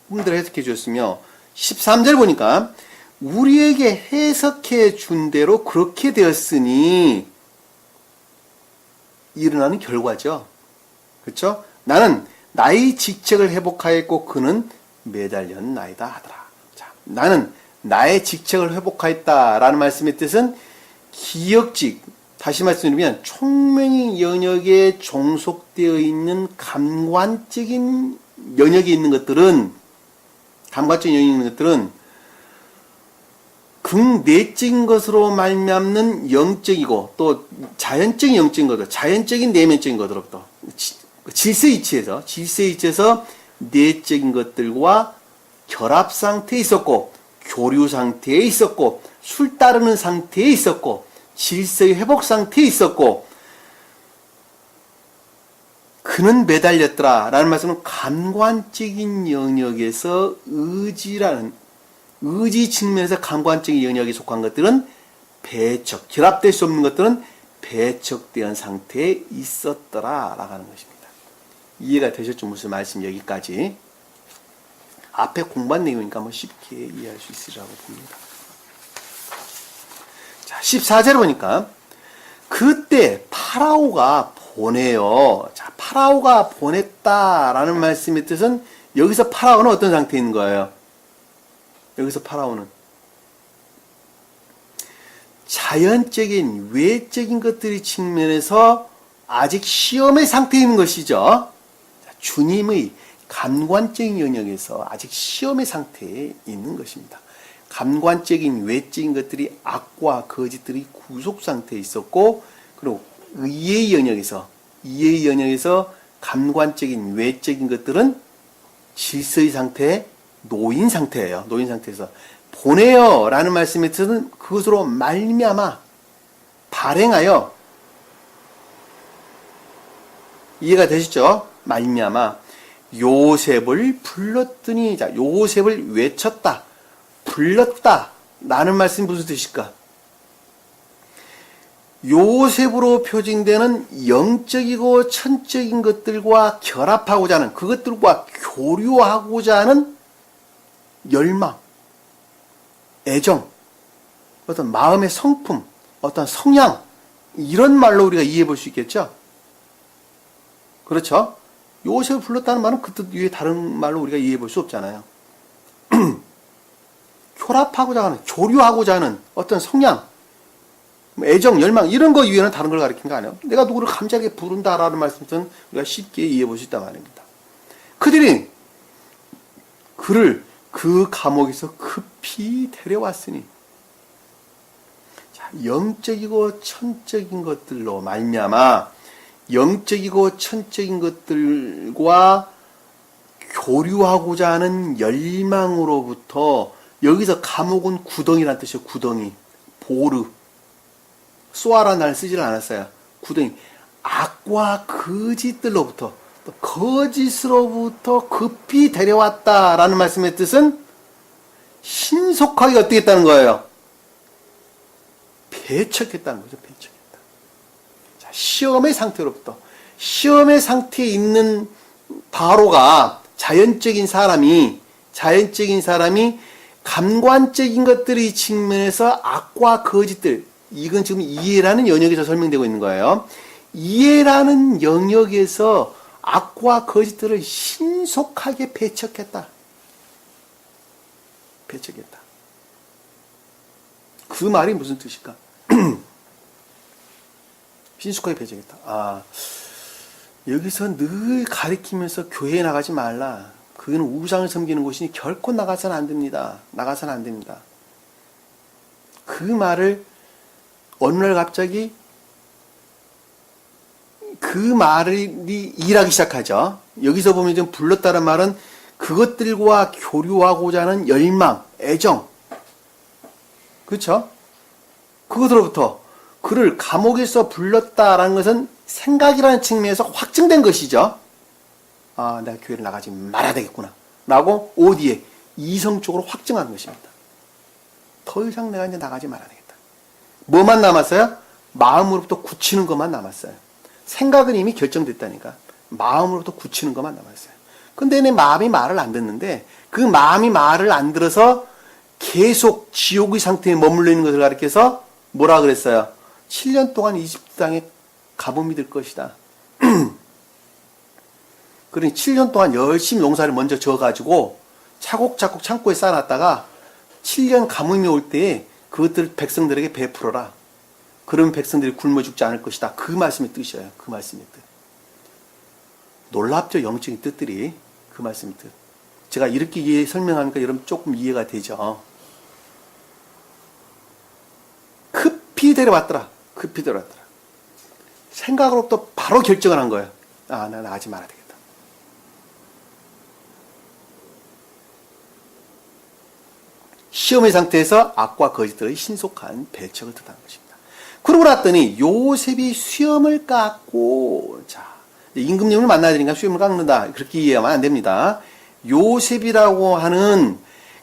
꿈대로 해석해 주었으며 13절 보니까 우리에게 해석해 준 대로 그렇게 되었으니 일어나는 결과죠. 그렇죠? 나는 나의 직책을 회복하였고 그는 매달렸나이다 하더라. 자, 나는 나의 직책을 회복하였다라는 말씀의 뜻은 기역직, 다시 말씀드리면 총명의 영역에 종속되어 있는 감관적인 영역에 있는 것들은 극내적인 것으로 말미암는 영적이고 또 자연적인 영적인 것들, 자연적인 내면적인 것으로부터 질서의 이치에서 내적인 것들과 결합 상태에 있었고 교류 상태에 있었고 술 따르는 상태에 있었고 질서의 회복 상태에 있었고 그는 매달렸더라 라는 말씀은 감관적인 영역에서 의지 측면에서 감관적인 영역에 속한 것들은 결합될 수 없는 것들은 배척된 상태에 있었더라 라고 하는 것입니다. 이해가 되셨죠? 무슨 말씀 여기까지. 앞에 공부한 내용이니까 뭐 쉽게 이해할 수 있으리라고 봅니다. 자, 14절을 보니까 그때 파라오가 보내요. 자, 파라오가 보냈다라는 말씀의 뜻은 여기서 파라오는 어떤 상태에 있는 거예요? 여기서 파라오는 자연적인 외적인 것들의 측면에서 아직 시험의 상태에 있는 것이죠. 주님의 감관적인 영역에서 아직 시험의 상태에 있는 것입니다. 감관적인 외적인 것들이 악과 거짓들이 구속 상태에 있었고 그리고 이해의 영역에서 감관적인 외적인 것들은 질서의 상태에 놓인 상태예요. 놓인 상태에서 보내요 라는 말씀의 뜻은 그것으로 말미암아 발행하여 이해가 되시죠? 말미암아 요셉을 불렀더니 자 요셉을 외쳤다 불렀다 라는 말씀이 무슨 뜻일까? 요셉으로 표징되는 영적이고 천적인 것들과 결합하고자 하는 그것들과 교류하고자 하는 열망, 애정, 어떤 마음의 성품, 어떤 성향 이런 말로 우리가 이해해 볼 수 있겠죠? 그렇죠? 요셉을 불렀다는 말은 그 뜻 위에 다른 말로 우리가 이해해 볼 수 없잖아요. 결합하고자 하는, 교류하고자 하는 어떤 성향, 애정, 열망 이런 거 위에는 다른 걸 가리키는 거 아니에요. 내가 누구를 감지하게 부른다라는 말씀은 우리가 쉽게 이해해 볼 수 있단 말입니다. 그들이 그를 그 감옥에서 급히 데려왔으니 자, 영적이고 천적인 것들로 말미암아 영적이고 천적인 것들과 교류하고자 하는 열망으로부터 여기서 감옥은 구덩이란 뜻이에요. 구덩이, 보르, 쏘아라는 단어를 쓰지를 않았어요. 구덩이, 악과 거짓들로부터 또 거짓으로부터 급히 데려왔다라는 말씀의 뜻은 신속하게 어떻게 했다는 거예요? 배척했다는 거죠. 배척했다. 자, 시험의 상태로부터 시험의 상태에 있는 바로가 자연적인 사람이 감관적인 것들의 측면에서 악과 거짓들, 이건 지금 이해라는 영역에서 설명되고 있는 거예요. 이해라는 영역에서 악과 거짓들을 신속하게 배척했다. 배척했다. 그 말이 무슨 뜻일까? 신속하게 배척했다. 아, 여기서 늘 가리키면서 교회에 나가지 말라. 그건 우상을 섬기는 곳이니 결코 나가서는 안 됩니다. 나가서는 안 됩니다. 그 말을 어느 날 갑자기 그 말이 일하기 시작하죠. 여기서 보면 좀 불렀다는 말은 그것들과 교류하고자 하는 열망, 애정. 그렇죠? 그것으로부터 그를 감옥에서 불렀다라는 것은 생각이라는 측면에서 확증된 것이죠. 아, 내가 교회를 나가지 말아야 되겠구나. 라고 어디에 이성적으로 확증한 것입니다. 더 이상 내가 이제 나가지 말아야 되겠다. 뭐만 남았어요? 마음으로부터 굳히는 것만 남았어요. 생각은 이미 결정됐다니까. 마음으로부터 굳히는 것만 남았어요. 근데 내 마음이 말을 안 듣는데 그 마음이 말을 안 들어서 계속 지옥의 상태에 머물러 있는 것을 가리켜서 뭐라 그랬어요? 7년 동안 이집트 땅에 가뭄이 될 것이다. 그러니 7년 동안 열심히 농사를 먼저 지어가지고 차곡차곡 창고에 쌓아놨다가 7년 가뭄이 올 때에 그것들을 백성들에게 베풀어라. 그러면 백성들이 굶어 죽지 않을 것이다. 그 말씀의 뜻이에요. 그 말씀의 뜻. 놀랍죠? 영적인 뜻들이. 그 말씀의 뜻. 제가 이렇게 설명하니까 여러분 조금 이해가 되죠? 급히 데려왔더라. 급히 데려왔더라. 생각으로부터 바로 결정을 한 거예요. 아, 나 나가지 말아야 되겠다. 시험의 상태에서 악과 거짓들의 신속한 배척을 뜻하는 것입니다. 그러고 났더니 요셉이 수염을 깎고, 자, 임금님을 만나야 되니까 수염을 깎는다. 그렇게 이해하면 안 됩니다. 요셉이라고 하는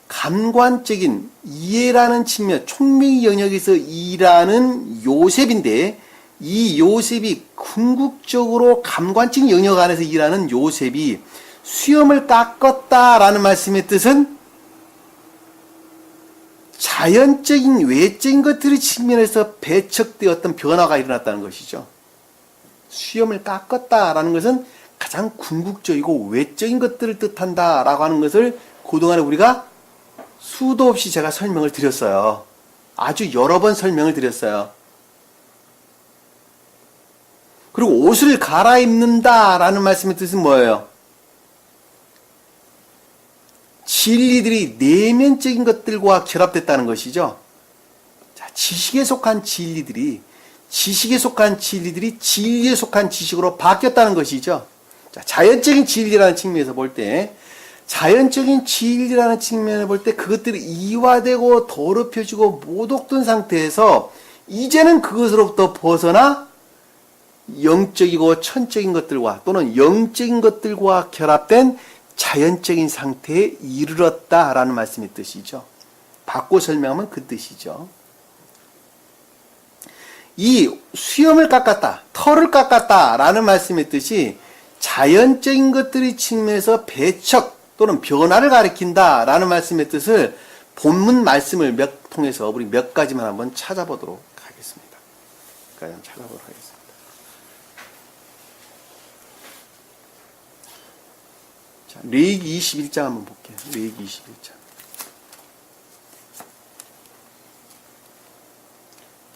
감관적인 이해라는 측면, 총명의 영역에서 일하는 요셉인데, 이 요셉이 궁극적으로 감관적인 영역 안에서 일하는 요셉이 수염을 깎았다라는 말씀의 뜻은 자연적인 외적인 것들의 측면에서 배척되었던 변화가 일어났다는 것이죠. 수염을 깎았다라는 것은 가장 궁극적이고 외적인 것들을 뜻한다라고 하는 것을 그동안에 우리가 수도 없이 제가 설명을 드렸어요. 아주 여러 번 설명을 드렸어요. 그리고 옷을 갈아입는다라는 말씀의 뜻은 뭐예요? 진리들이 내면적인 것들과 결합됐다는 것이죠. 자, 지식에 속한 진리들이 진리에 속한 지식으로 바뀌었다는 것이죠. 자, 자연적인 진리라는 측면에서 볼 때, 자연적인 진리라는 측면을 볼 때 그것들이 이화되고 더럽혀지고 모독된 상태에서 이제는 그것으로부터 벗어나 영적이고 천적인 것들과 또는 영적인 것들과 결합된 자연적인 상태에 이르렀다라는 말씀의 뜻이죠. 바꿔 설명하면 그 뜻이죠. 이 수염을 깎았다, 털을 깎았다라는 말씀의 뜻이 자연적인 것들의 측면에서 배척 또는 변화를 가리킨다라는 말씀의 뜻을 본문 말씀을 통해서 우리 몇 가지만 한번 찾아보도록 하겠습니다. 찾아보도록 하겠습니다. 자, 레위기 21장 한번 볼게요. 레위기 21장.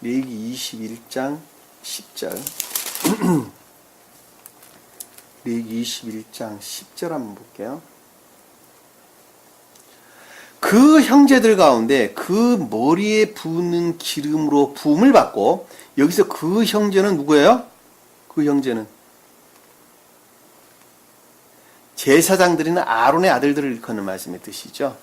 레위기 21장 10절. 레위기 21장 10절 한번 볼게요. 그 형제들 가운데 그 머리에 부는 기름으로 부음을 받고, 여기서 그 형제는 누구예요? 그 형제는 제사장들이나 아론의 아들들을 일컫는 말씀의 뜻이죠.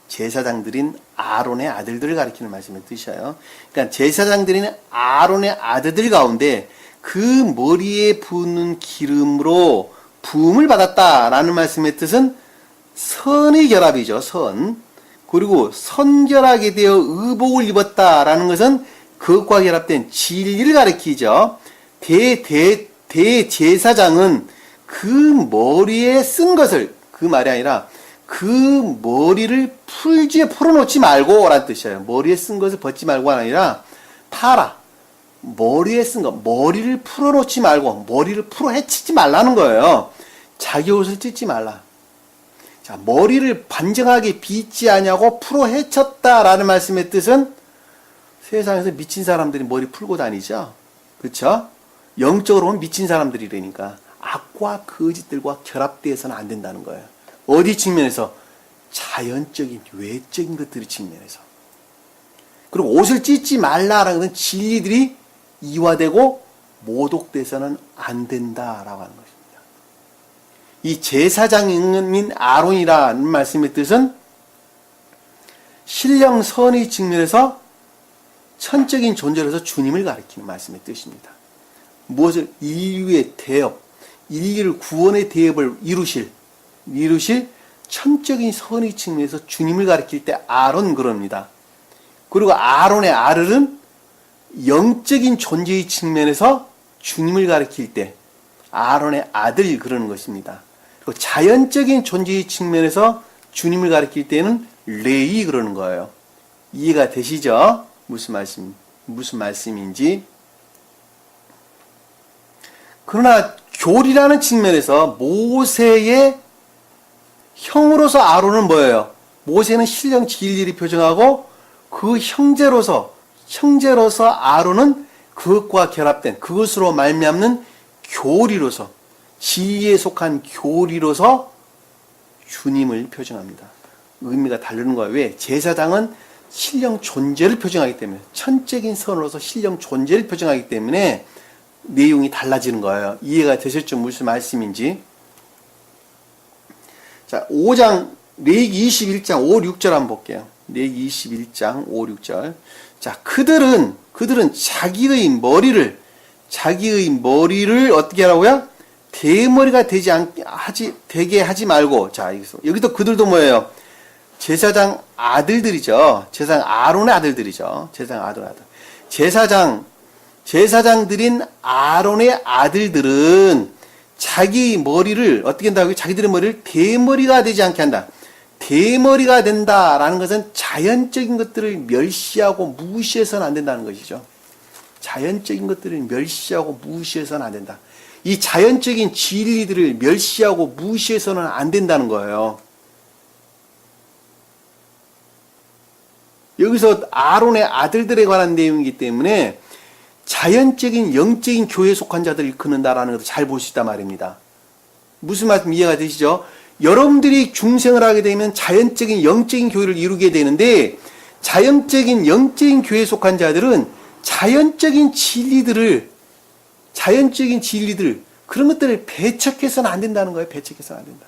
제사장들인 아론의 아들들을 가리키는 말씀의 뜻이에요. 그러니까 제사장들인 아론의 아들들 가운데 그 머리에 부는 기름으로 부음을 받았다라는 말씀의 뜻은 선의 결합이죠. 선. 그리고 선결하게 되어 의복을 입었다라는 것은 그것과 결합된 진리를 가리키죠. 대제사장은 그 머리에 쓴 것을, 그 말이 아니라 그 머리를 풀어놓지 말고 라는 뜻이에요. 머리에 쓴 것을 벗지 말고가 아니라 파라. 머리에 쓴 거, 머리를 풀어놓지 말고 머리를 풀어 헤치지 말라는 거예요. 자기 옷을 찢지 말라. 자, 머리를 반정하게 빗지 아니하고 풀어 헤쳤다라는 말씀의 뜻은 세상에서 미친 사람들이 머리 풀고 다니죠. 그렇죠? 영적으로 보면 미친 사람들이라니까. 악과 거짓들과 결합되어서는 안 된다는 거예요. 어디 측면에서? 자연적인, 외적인 것들의 측면에서. 그리고 옷을 찢지 말라라는 것은 진리들이 이화되고 모독돼서는 안 된다라고 하는 것입니다. 이 제사장인 아론이라는 말씀의 뜻은 신령 선의 측면에서 천적인 존재로서 주님을 가리키는 말씀의 뜻입니다. 무엇을? 인류의 대업, 인류를 구원의 대업을 이루실 천적인 선의 측면에서 주님을 가리킬 때 아론 그럽니다. 그리고 아론의 아들은 영적인 존재의 측면에서 주님을 가리킬 때 아론의 아들 그러는 것입니다. 그리고 자연적인 존재의 측면에서 주님을 가리킬 때는 레이 그러는 거예요. 이해가 되시죠? 무슨 말씀인지. 그러나 교리라는 측면에서 모세의 형으로서 아론은 뭐예요? 모세는 신령 진리를 표정하고 그 형제로서 아론은 그것과 결합된 그것으로 말미암는 교리로서 진리에 속한 교리로서 주님을 표정합니다. 의미가 다르는 거예요. 왜? 제사장은 신령 존재를 표정하기 때문에 천적인 선으로서 신령 존재를 표정하기 때문에 내용이 달라지는 거예요. 이해가 되셨죠? 무슨 말씀인지. 자, 5장 레위기 21장 5, 6절 한번 볼게요. 레위기 21장 5, 6절. 자, 그들은 자기의 머리를 어떻게 하라고요? 대머리가 되게 하지 말고. 자, 여기도 그들도 뭐예요? 제사장 아들들이죠. 제사장 아론의 아들들이죠. 제사장들인 아론의 아들들은 자기 머리를 어떻게 한다고요? 자기들의 머리를 대머리가 되지 않게 한다. 대머리가 된다라는 것은 자연적인 것들을 멸시하고 무시해서는 안 된다는 것이죠. 자연적인 것들을 멸시하고 무시해서는 안 된다. 이 자연적인 진리들을 멸시하고 무시해서는 안 된다는 거예요. 여기서 아론의 아들들에 관한 내용이기 때문에 자연적인 영적인 교회에 속한 자들을 일컫는다라는 것을 잘 볼 수 있단 말입니다. 무슨 말씀 이해가 되시죠? 여러분들이 중생을 하게 되면 자연적인 영적인 교회를 이루게 되는데 자연적인 영적인 교회에 속한 자들은 자연적인 진리들 그런 것들을 배척해서는 안 된다는 거예요. 배척해서는 안 된다.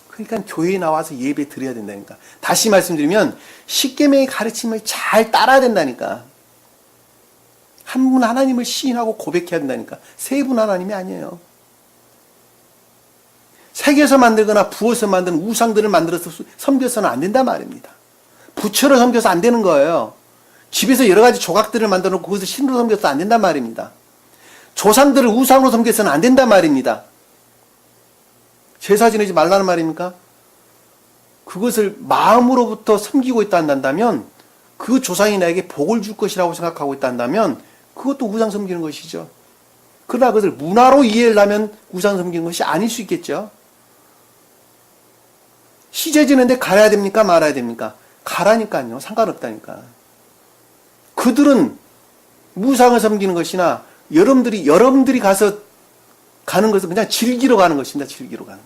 그러니까 교회에 나와서 예배 드려야 된다니까. 다시 말씀드리면 십계명의 가르침을 잘 따라야 된다니까. 한 분 하나님을 시인하고 고백해야 된다니까. 세 분 하나님이 아니에요. 색에서 만들거나 부어서 만든 우상들을 만들어서 섬겨서는 안 된단 말입니다. 부처를 섬겨서 안 되는 거예요. 집에서 여러 가지 조각들을 만들어 놓고 거기서 신으로 섬겨서 안 된단 말입니다. 조상들을 우상으로 섬겨서는 안 된단 말입니다. 제사 지내지 말라는 말입니까? 그것을 마음으로부터 섬기고 있다 한다면 그 조상이 나에게 복을 줄 것이라고 생각하고 있다 한다면 그것도 우상 섬기는 것이죠. 그러나 그것을 문화로 이해를 하면 우상 섬기는 것이 아닐 수 있겠죠. 시제 지는데 가야 됩니까? 말아야 됩니까? 가라니까요. 상관없다니까. 그들은 우상을 섬기는 것이나 여러분들이 가는 것은 그냥 즐기러 가는 것입니다. 즐기러 가는 거.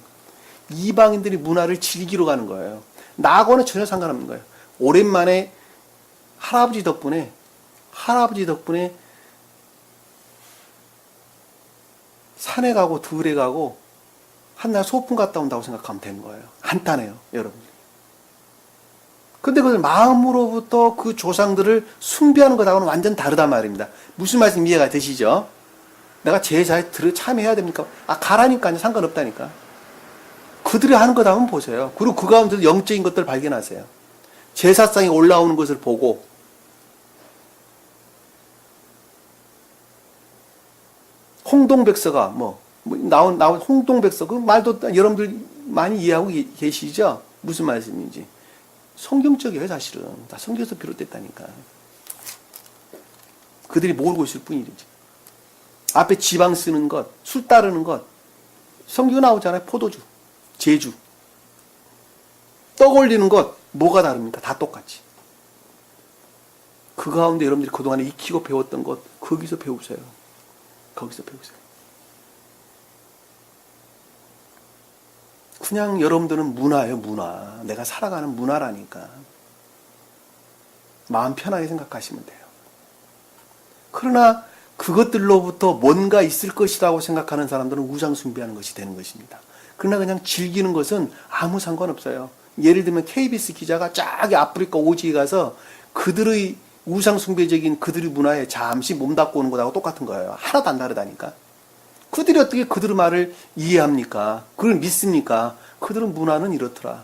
이방인들이 문화를 즐기러 가는 거예요. 나하고는 전혀 상관없는 거예요. 오랜만에 할아버지 덕분에 산에 가고 들에 가고 한날 소풍 갔다 온다고 생각하면 되는 거예요. 간단해요, 여러분들. 근데 그걸 마음으로부터 그 조상들을 숭배하는 것하고는 완전 다르단 말입니다. 무슨 말씀 이해가 되시죠? 내가 제사에 참여해야 됩니까? 가라니까요. 상관없다니까. 그들이 하는 것 한번 보세요. 그리고 그 가운데서 영적인 것들을 발견하세요. 제사상에 올라오는 것을 보고 홍동백서가 나온 홍동백서 그 말도 여러분들 많이 이해하고 계시죠? 무슨 말씀인지. 성경적이에요, 사실은. 다 성경에서 비롯됐다니까. 그들이 모르고 있을 뿐이지. 앞에 지방 쓰는 것, 술 따르는 것. 성경 나오잖아요. 포도주, 제주. 떡 올리는 것, 뭐가 다릅니까? 다 똑같이. 그 가운데 여러분들이 그동안에 익히고 배웠던 것, 거기서 배우세요. 거기서 배우세요. 그냥 여러분들은 문화예요, 문화. 내가 살아가는 문화라니까. 마음 편하게 생각하시면 돼요. 그러나 그것들로부터 뭔가 있을 것이라고 생각하는 사람들은 우상숭배하는 것이 되는 것입니다. 그러나 그냥 즐기는 것은 아무 상관없어요. 예를 들면 KBS 기자가 저기 아프리카 오지에 가서 그들의 우상숭배적인 그들의 문화에 잠시 몸담고 오는 것하고 똑같은 거예요. 하나도 안 다르다니까. 그들이 어떻게 그들의 말을 이해합니까? 그걸 믿습니까? 그들은 문화는 이렇더라.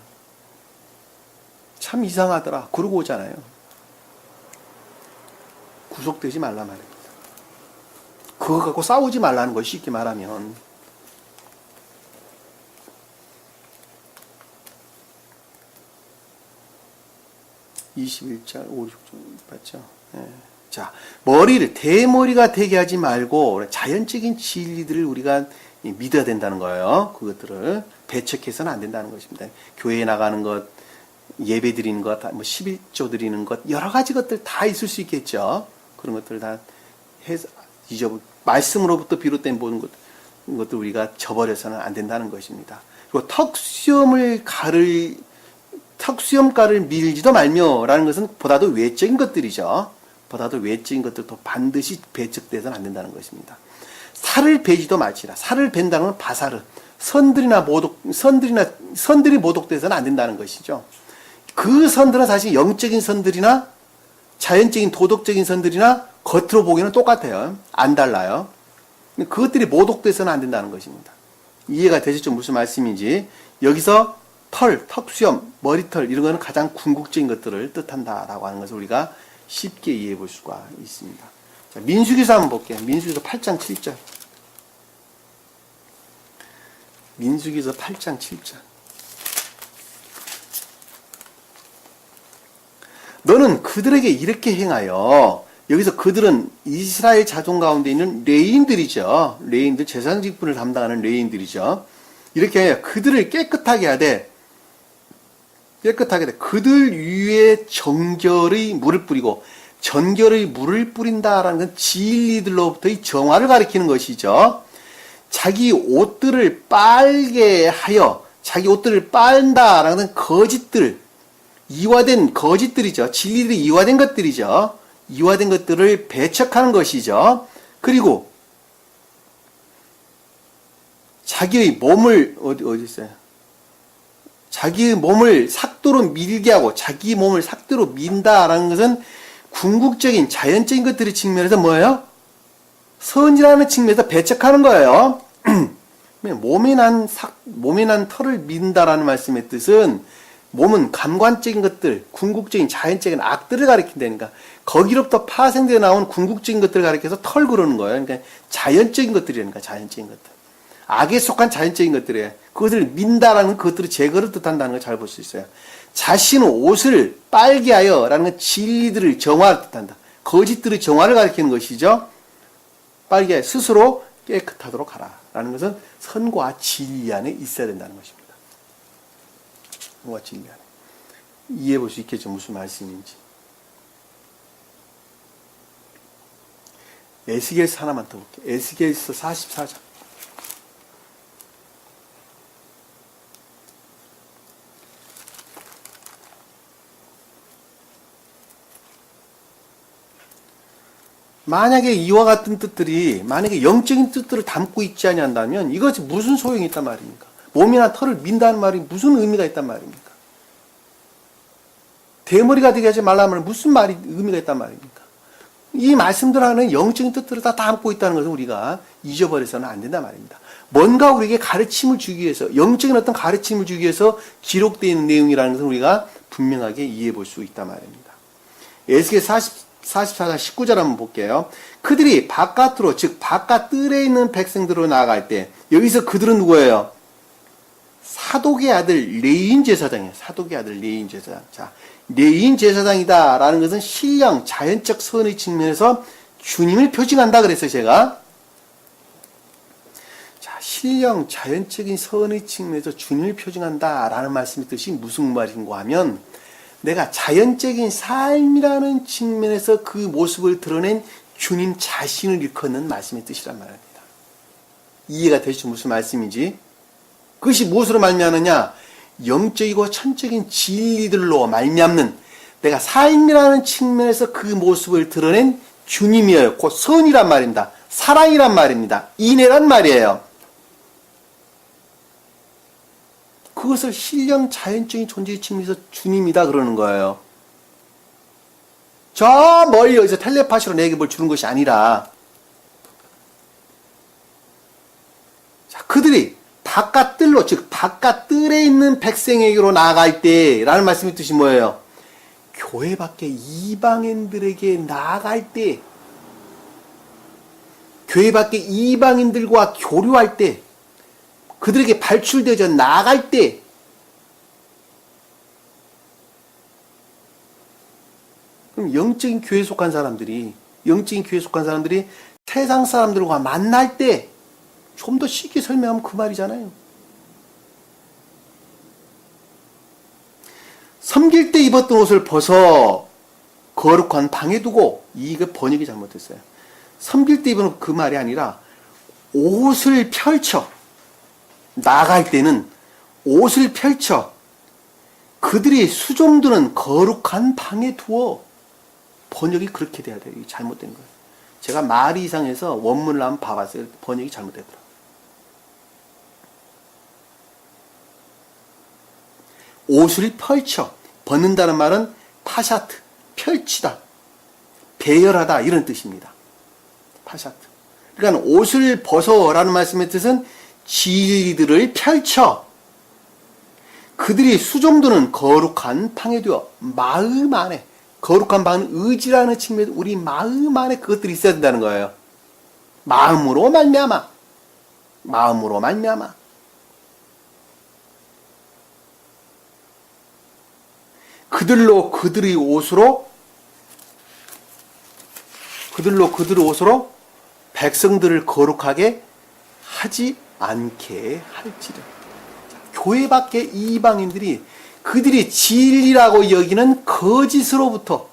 참 이상하더라. 그러고 오잖아요. 구속되지 말라 말입니다. 그거 갖고 싸우지 말라는 것이 쉽게 말하면. (21절) 5, 6절 봤죠? 예. 자, 머리를 대머리가 되게 하지 말고 자연적인 진리들을 우리가 믿어야 된다는 거예요. 그것들을 배척해서는 안 된다는 것입니다. 교회에 나가는 것, 예배 드리는 것, 뭐 11조 드리는 것, 여러 가지 것들 다 있을 수 있겠죠. 그런 것들을 다 해서 말씀으로부터 비롯된 모든 것들 우리가 저버려서는 안 된다는 것입니다. 그리고 턱수염가를 밀지도 말며라는 것은 보다도 외적인 것들이죠. 보다도 외적인 것들도 반드시 배척돼서는 안 된다는 것입니다. 살을 베지도 마시라. 살을 벤다는 건 바사르. 선들이 모독돼서는 안 된다는 것이죠. 그 선들은 사실 영적인 선들이나 자연적인 도덕적인 선들이나 겉으로 보기에는 똑같아요. 안 달라요. 그것들이 모독돼서는 안 된다는 것입니다. 이해가 되시죠? 무슨 말씀인지. 여기서 턱수염, 머리털 이런 거는 가장 궁극적인 것들을 뜻한다라고 하는 것을 우리가 쉽게 이해해 볼 수가 있습니다. 자, 민수기서 한번 볼게요. 민수기서 8장 7절. 민수기서 8장 7절. 너는 그들에게 이렇게 행하여, 여기서 그들은 이스라엘 자손 가운데 있는 레인들이죠. 레인들, 재산직분을 담당하는 레인들이죠. 이렇게 하여 그들을 깨끗하게 하되, 그들 위에 정결의 물을 뿌리고, 정결의 물을 뿌린다라는 건 진리들로부터의 정화를 가리키는 것이죠. 자기 옷들을 빨게 하여, 자기 옷들을 빨다라는 건 거짓들, 이화된 거짓들이죠. 진리들이 이화된 것들이죠. 이화된 것들을 배척하는 것이죠. 그리고 자기의 몸을 어디 있어요? 자기의 몸을 삭도로 밀게 하고 자기 몸을 삭도로 민다라는 것은 궁극적인 자연적인 것들의 측면에서 뭐예요? 선이라는 측면에서 배척하는 거예요. 몸에 난 털을 민다라는 말씀의 뜻은 몸은 감관적인 것들, 궁극적인 자연적인 악들을 가리킨다니까. 거기로부터 파생되어 나온 궁극적인 것들을 가리켜서 털 그러는 거예요. 그러니까 자연적인 것들이라니까, 자연적인 것들. 악에 속한 자연적인 것들이에요. 그것을 민다라는 그것들을 제거를 뜻한다는 걸 잘 볼 수 있어요. 자신의 옷을 빨게 하여 라는 건 진리들을 정화를 뜻한다. 거짓들의 정화를 가리키는 것이죠. 빨게 하여 스스로 깨끗하도록 하라. 라는 것은 선과 진리 안에 있어야 된다는 것입니다. 선과 진리 안에. 이해해 볼 수 있겠죠. 무슨 말씀인지. 에스겔서 하나만 더 볼게요. 에스겔서 44장. 만약에 이와 같은 뜻들이 만약에 영적인 뜻들을 담고 있지 아니한다면 이것이 무슨 소용이 있단 말입니까? 몸이나 털을 민다는 말이 무슨 의미가 있단 말입니까? 대머리가 되게 하지 말라는 말은 무슨 말이 의미가 있단 말입니까? 이 말씀들 안에 영적인 뜻들을 다 담고 있다는 것을 우리가 잊어버려서는 안 된단 말입니다. 뭔가 우리에게 가르침을 주기 위해서, 영적인 어떤 가르침을 주기 위해서 기록되어 있는 내용이라는 것을 우리가 분명하게 이해해 볼 수 있단 말입니다. 에스겔 44장 19절 한번 볼게요. 그들이 바깥으로, 즉 바깥 뜰에 있는 백성들로 나아갈 때, 여기서 그들은 누구예요? 사독의 아들 레인 제사장이에요. 사독의 아들 레인 제사장. 자, 레인 제사장이다라는 것은 신령 자연적 선의 측면에서 주님을 표징한다 그랬어요, 제가. 자, 신령 자연적인 선의 측면에서 주님을 표징한다라는 말씀의 뜻이 무슨 말인가 하면 내가 자연적인 삶이라는 측면에서 그 모습을 드러낸 주님 자신을 일컫는 말씀의 뜻이란 말입니다. 이해가 되시죠? 무슨 말씀인지? 그것이 무엇으로 말미암느냐? 영적이고 천적인 진리들로 말미암는 내가 삶이라는 측면에서 그 모습을 드러낸 주님이에요. 곧 선이란 말입니다. 사랑이란 말입니다. 인애란 말이에요. 그것을 신령 자연적인 존재의 측면에서 주님이다 그러는 거예요. 저 멀리 어디서 텔레파시로 내게 뭘 주는 것이 아니라 자, 그들이 바깥뜰로 즉 바깥뜰에 있는 백성에게로 나아갈 때라는 말씀의 뜻이 뭐예요? 교회 밖에 이방인들에게 나아갈 때 교회 밖에 이방인들과 교류할 때 그들에게 발출되어져 나아갈 때 그럼 영적인 교회에 속한 사람들이 세상 사람들과 만날 때 좀 더 쉽게 설명하면 그 말이잖아요. 섬길 때 입었던 옷을 벗어 거룩한 방에 두고 이게 번역이 잘못됐어요. 섬길 때 입은 그 말이 아니라 옷을 펼쳐 나갈 때는 옷을 펼쳐 그들이 수종드는 거룩한 방에 두어 번역이 그렇게 돼야 돼요. 이게 잘못된 거예요. 제가 말이 이상해서 원문을 한번 봐봤어요. 번역이 잘못되더라고요. 옷을 펼쳐 벗는다는 말은 파샤트, 펼치다, 배열하다 이런 뜻입니다. 파샤트. 그러니까 옷을 벗어라는 말씀의 뜻은 진리들을 펼쳐 그들이 수종드는 거룩한 방에 두어 마음 안에 거룩한 방은 의지라는 측면에서 우리 마음 안에 그것들이 있어야 된다는 거예요. 마음으로 말미암아 그들로 그들의 옷으로 백성들을 거룩하게 하지 않게 할지라. 교회 밖의 이방인들이 그들이 진리라고 여기는 거짓으로부터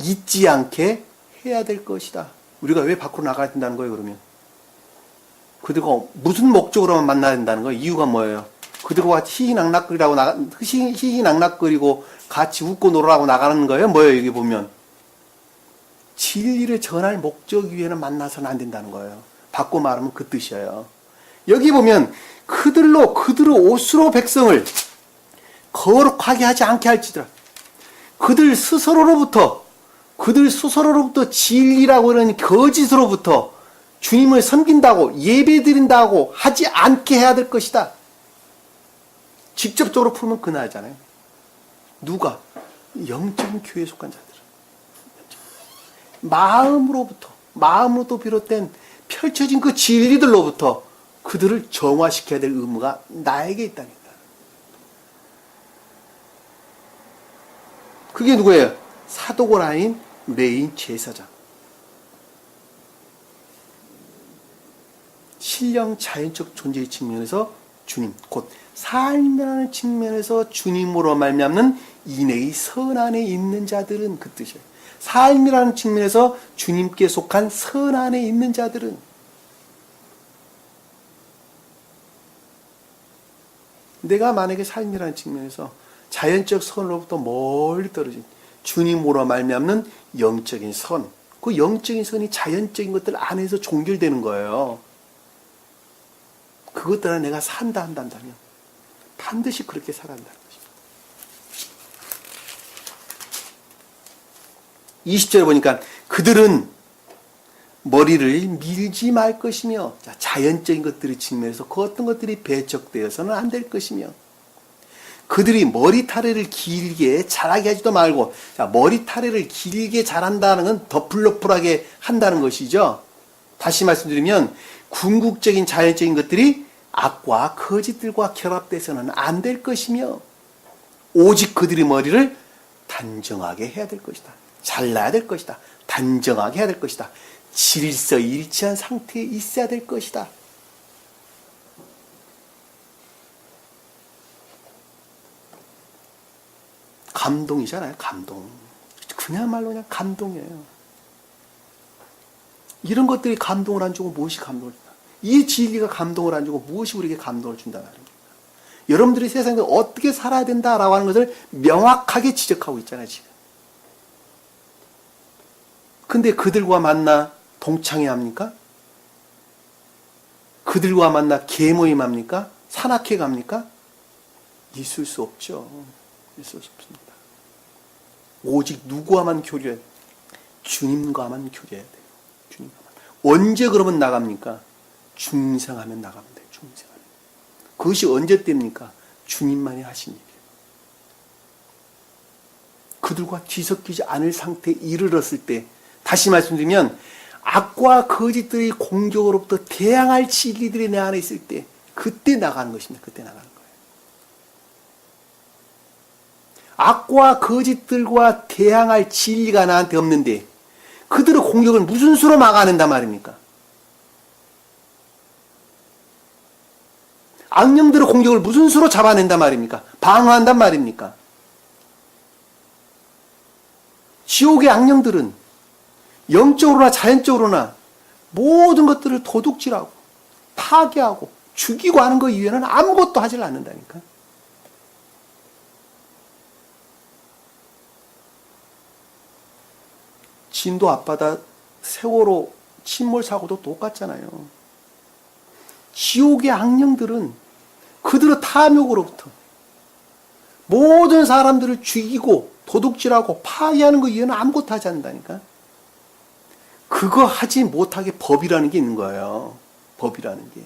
잊지 않게 해야 될 것이다. 우리가 왜 밖으로 나가야 된다는 거예요, 그러면? 그들과 무슨 목적으로만 만나야 된다는 거예요? 이유가 뭐예요? 그들과 희희낙낙거리고 같이 웃고 놀으라고 나가는 거예요? 뭐예요, 여기 보면? 진리를 전할 목적 위에는 만나서는 안 된다는 거예요. 바꿔 말하면 그 뜻이에요. 여기 보면 그들로 그들의 옷으로 백성을 거룩하게 하지 않게 할지더라. 그들 스스로로부터 진리라고 하는 거짓으로부터 주님을 섬긴다고 예배드린다고 하지 않게 해야 될 것이다. 직접적으로 풀면 그날이잖아요. 누가? 영적인 교회에 속한 자들은. 마음으로부터 비롯된 펼쳐진 그 진리들로부터 그들을 정화시켜야 될 의무가 나에게 있다니까. 그게 누구예요? 사도가 아닌 레인 제사장. 신령 자연적 존재의 측면에서 주님, 곧 삶이라는 측면에서 주님으로 말미암는 인애의 선 안에 있는 자들은 그 뜻이에요. 삶이라는 측면에서 주님께 속한 선 안에 있는 자들은 내가 만약에 삶이라는 측면에서 자연적 선으로부터 멀리 떨어진 주님으로 말미암는 영적인 선, 그 영적인 선이 자연적인 것들 안에서 종결되는 거예요. 그것 따라 내가 산다 한다면 반드시 그렇게 살아야 한다는 것입니다. 20절에 보니까 그들은 머리를 밀지 말 것이며, 자, 자연적인 것들의 측면에서 그 어떤 것들이 배척되어서는 안 될 것이며, 그들이 머리타래를 길게 자라게 하지도 말고, 자, 머리타래를 길게 자란다는 건 더플러플하게 한다는 것이죠. 다시 말씀드리면 궁극적인 자연적인 것들이 악과 거짓들과 결합돼서는 안 될 것이며 오직 그들의 머리를 단정하게 해야 될 것이다. 잘라야 될 것이다. 단정하게 해야 될 것이다. 질서일치한 상태에 있어야 될 것이다. 감동이잖아요. 감동. 그냥말로 그냥 감동이에요. 이런 것들이 감동을 안 주고 무엇이 감동을 준다. 이 진리가 감동을 안 주고 무엇이 우리에게 감동을 준다 말입니다. 여러분들이 세상에 어떻게 살아야 된다라고 하는 것을 명확하게 지적하고 있잖아요, 지금. 근데 그들과 만나 동창회 합니까? 그들과 만나 계모임 합니까? 산악회 갑니까? 있을 수 없죠. 있을 수 없습니다. 오직 누구와만 교류해야 돼요? 주님과만 교류해야 돼요. 주님과만. 언제 그러면 나갑니까? 중생하면 나가면 돼요. 중생하면. 그것이 언제 때입니까? 주님만이 하신 일이에요. 그들과 뒤섞이지 않을 상태에 이르렀을 때, 다시 말씀드리면 악과 거짓들의 공격으로부터 대항할 진리들이 내 안에 있을 때, 그때 나가는 것입니다. 그때 나가는 거예요. 악과 거짓들과 대항할 진리가 나한테 없는데 그들의 공격을 무슨 수로 막아낸단 말입니까? 악령들의 공격을 무슨 수로 잡아낸단 말입니까? 방어한단 말입니까? 지옥의 악령들은 영적으로나 자연적으로나 모든 것들을 도둑질하고 파괴하고 죽이고 하는 것 이외에는 아무것도 하질 않는다니까. 진도 앞바다 세월호 침몰 사고도 똑같잖아요. 지옥의 악령들은 그들의 탐욕으로부터 모든 사람들을 죽이고 도둑질하고 파괴하는 것 이외에는 아무것도 하지 않는다니까. 그거 하지 못하게 법이라는 게 있는 거예요. 법이라는 게.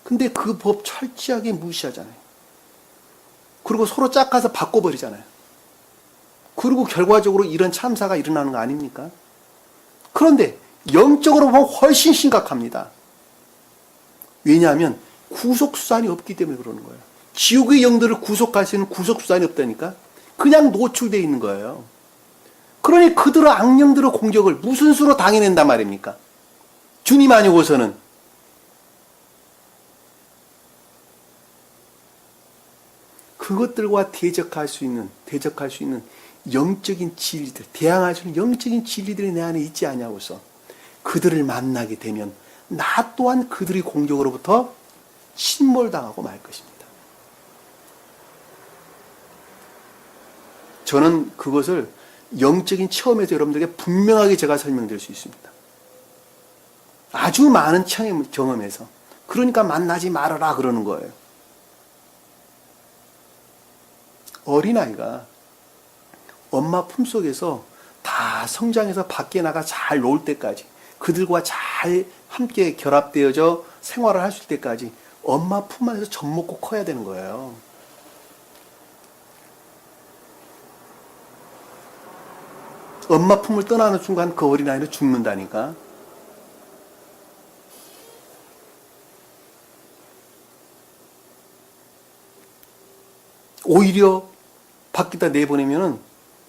근데 그 법 철저하게 무시하잖아요. 그리고 서로 짝가서 바꿔버리잖아요. 그리고 결과적으로 이런 참사가 일어나는 거 아닙니까? 그런데 영적으로 보면 훨씬 심각합니다. 왜냐하면 구속수단이 없기 때문에 그러는 거예요. 지옥의 영들을 구속할 수 있는 구속수단이 없다니까? 그냥 노출되어 있는 거예요. 그러니 그들의 악령들의 공격을 무슨 수로 당해낸단 말입니까? 주님 아니고서는. 그것들과 대적할 수 있는 영적인 진리들, 대항할 수 있는 영적인 진리들이 내 안에 있지 않냐고서 그들을 만나게 되면 나 또한 그들의 공격으로부터 침몰당하고 말 것입니다. 저는 그것을 영적인 체험에서 여러분들에게 분명하게 제가 설명드릴 수 있습니다. 아주 많은 경험에서. 그러니까 만나지 말아라 그러는 거예요. 어린아이가 엄마 품속에서 다 성장해서 밖에 나가 잘 놀 때까지, 그들과 잘 함께 결합되어져 생활을 할 수 있을 때까지 엄마 품 안에서 젖 먹고 커야 되는 거예요. 엄마 품을 떠나는 순간 그 어린아이는 죽는다니까. 오히려 밖에다 내보내면은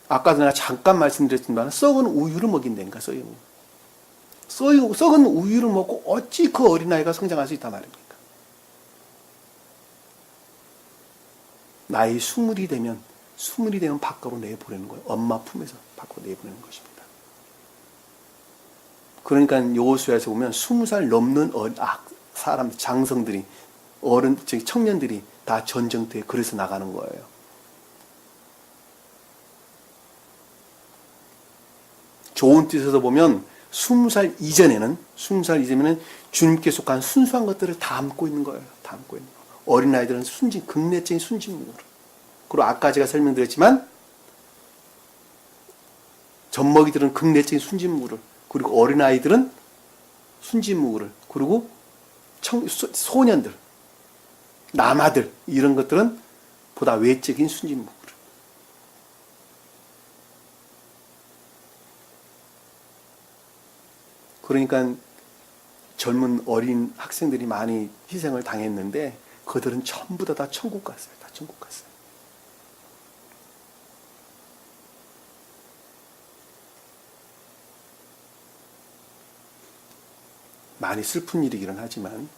아까도 내가 잠깐 말씀드렸지만 썩은 우유를 먹인다니까. 썩은 우유를 먹고 어찌 그 어린아이가 성장할 수 있단 말입니까? 나이 20이 되면 밖으로 내보내는 거예요. 엄마 품에서 밖으로 내보내는 것입니다. 그러니까 여호수아에서 보면 20살 넘는 사람, 장성들이, 청년들이 다 전쟁터에 그래서 나가는 거예요. 좋은 뜻에서 보면 20살 이전에는 주님께 속한 순수한 것들을 담고 있는 거예요. 담고 있는 거. 어린아이들은 극내적인 순진무구로. 그리고 아까 제가 설명드렸지만 젖먹이들은 극내적인 순진무구를, 그리고 어린아이들은 순진무구를, 그리고 소년들, 남아들, 이런 것들은 보다 외적인 순진무구를. 그러니까 젊은 어린 학생들이 많이 희생을 당했는데 그들은 전부 다 천국 갔어요. 다 천국 갔어요. 많이 슬픈 일이기는 하지만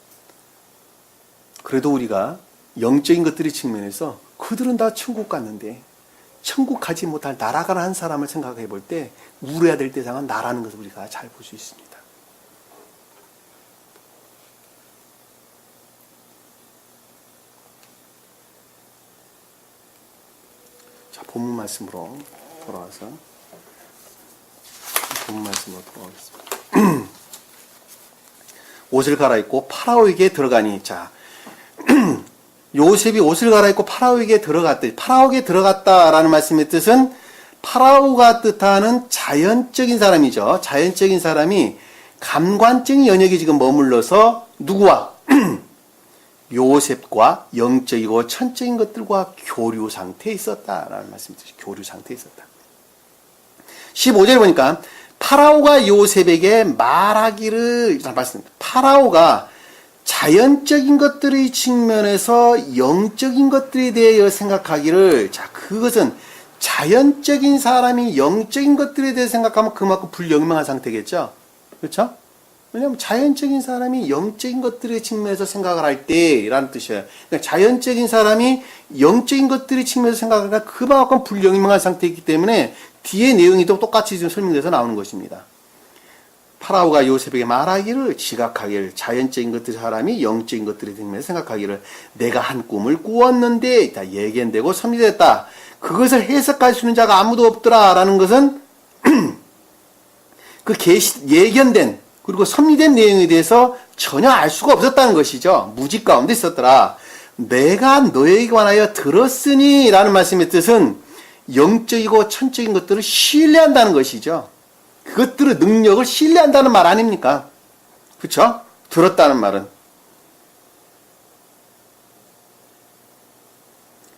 그래도 우리가 영적인 것들의 측면에서 그들은 다 천국 갔는데 천국 가지 못할 나라가 한 사람을 생각해 볼 때 울어야 될 대상은 나라는 것을 우리가 잘 볼 수 있습니다. 자, 본문 말씀으로 돌아와서 본문 말씀으로 돌아오겠습니다. 옷을 갈아입고 파라오에게 들어가니, 자, 요셉이 옷을 갈아입고 파라오에게 들어갔다. 파라오에게 들어갔다라는 말씀의 뜻은 파라오가 뜻하는 자연적인 사람이죠. 자연적인 사람이 감관적인 영역에 지금 머물러서 누구와 요셉과 영적이고 천적인 것들과 교류 상태에 있었다라는 말씀이 뜻이죠. 교류 상태에 있었다. 15절에 보니까 파라오가 요셉에게 말하기를, 말씀입니다. 파라오가 자연적인 것들의 측면에서 영적인 것들에 대하여 생각하기를, 자, 그것은 자연적인 사람이 영적인 것들에 대해 생각하면 그만큼 불영명한 상태겠죠? 그렇죠? 왜냐하면 자연적인 사람이 영적인 것들의 측면에서 생각을 할 때라는 뜻이에요. 그러니까 자연적인 사람이 영적인 것들의 측면에서 생각하니까 그만큼 불영명한 상태이기 때문에 뒤에 내용이 또 똑같이 지금 설명돼서 나오는 것입니다. 파라오가 요셉에게 말하기를, 지각하기를, 자연적인 것들의 사람이 영적인 것들에 대해 생각하기를, 내가 한 꿈을 꾸었는데 다 예견되고 섭리됐다. 그것을 해석할 수 있는 자가 아무도 없더라 라는 것은 그 예견된 그리고 섭리된 내용에 대해서 전혀 알 수가 없었다는 것이죠. 무지 가운데 있었더라. 내가 너에게 관하여 들었으니 라는 말씀의 뜻은 영적이고 천적인 것들을 신뢰한다는 것이죠. 그것들의 능력을 신뢰한다는 말 아닙니까? 그렇죠? 들었다는 말은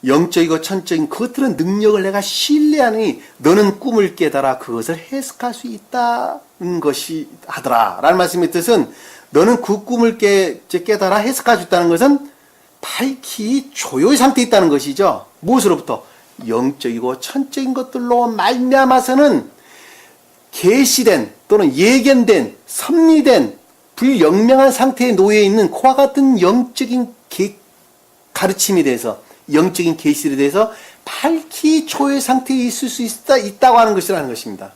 영적이고 천적인 그것들은 능력을 내가 신뢰하니 너는 꿈을 깨달아 그것을 해석할 수 있다는 것이 하더라 라는 말씀의 뜻은 너는 그 꿈을 깨달아 해석할 수 있다는 것은 밝히 조효의 상태에 있다는 것이죠. 무엇으로부터? 영적이고 천적인 것들로 말미암아서는 계시된 또는 예견된 섭리된 불영명한 상태에 놓여 있는 그와 같은 영적인 가르침에 대해서 영적인 계시에 대해서 밝히 조의 상태에 있을 수 있다고 하는 것이라는 것입니다.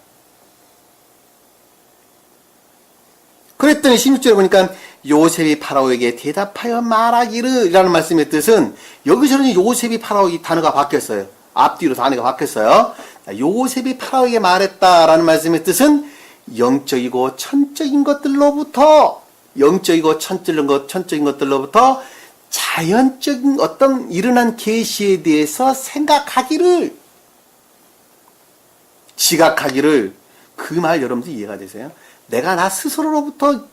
그랬더니 16절에 보니까 요셉이 파라오에게 대답하여 말하기를 이라는 말씀의 뜻은 여기서는 요셉이 파라오 이 단어가 바뀌었어요. 앞뒤로 단어가 바뀌었어요. 요셉이 파라오에게 말했다라는 말씀의 뜻은 영적이고 천적인 것들로부터 영적이고 천적인 것들로부터 자연적인 어떤 일어난 계시에 대해서 생각하기를, 지각하기를, 그 말 여러분들 이해가 되세요? 내가 나 스스로로부터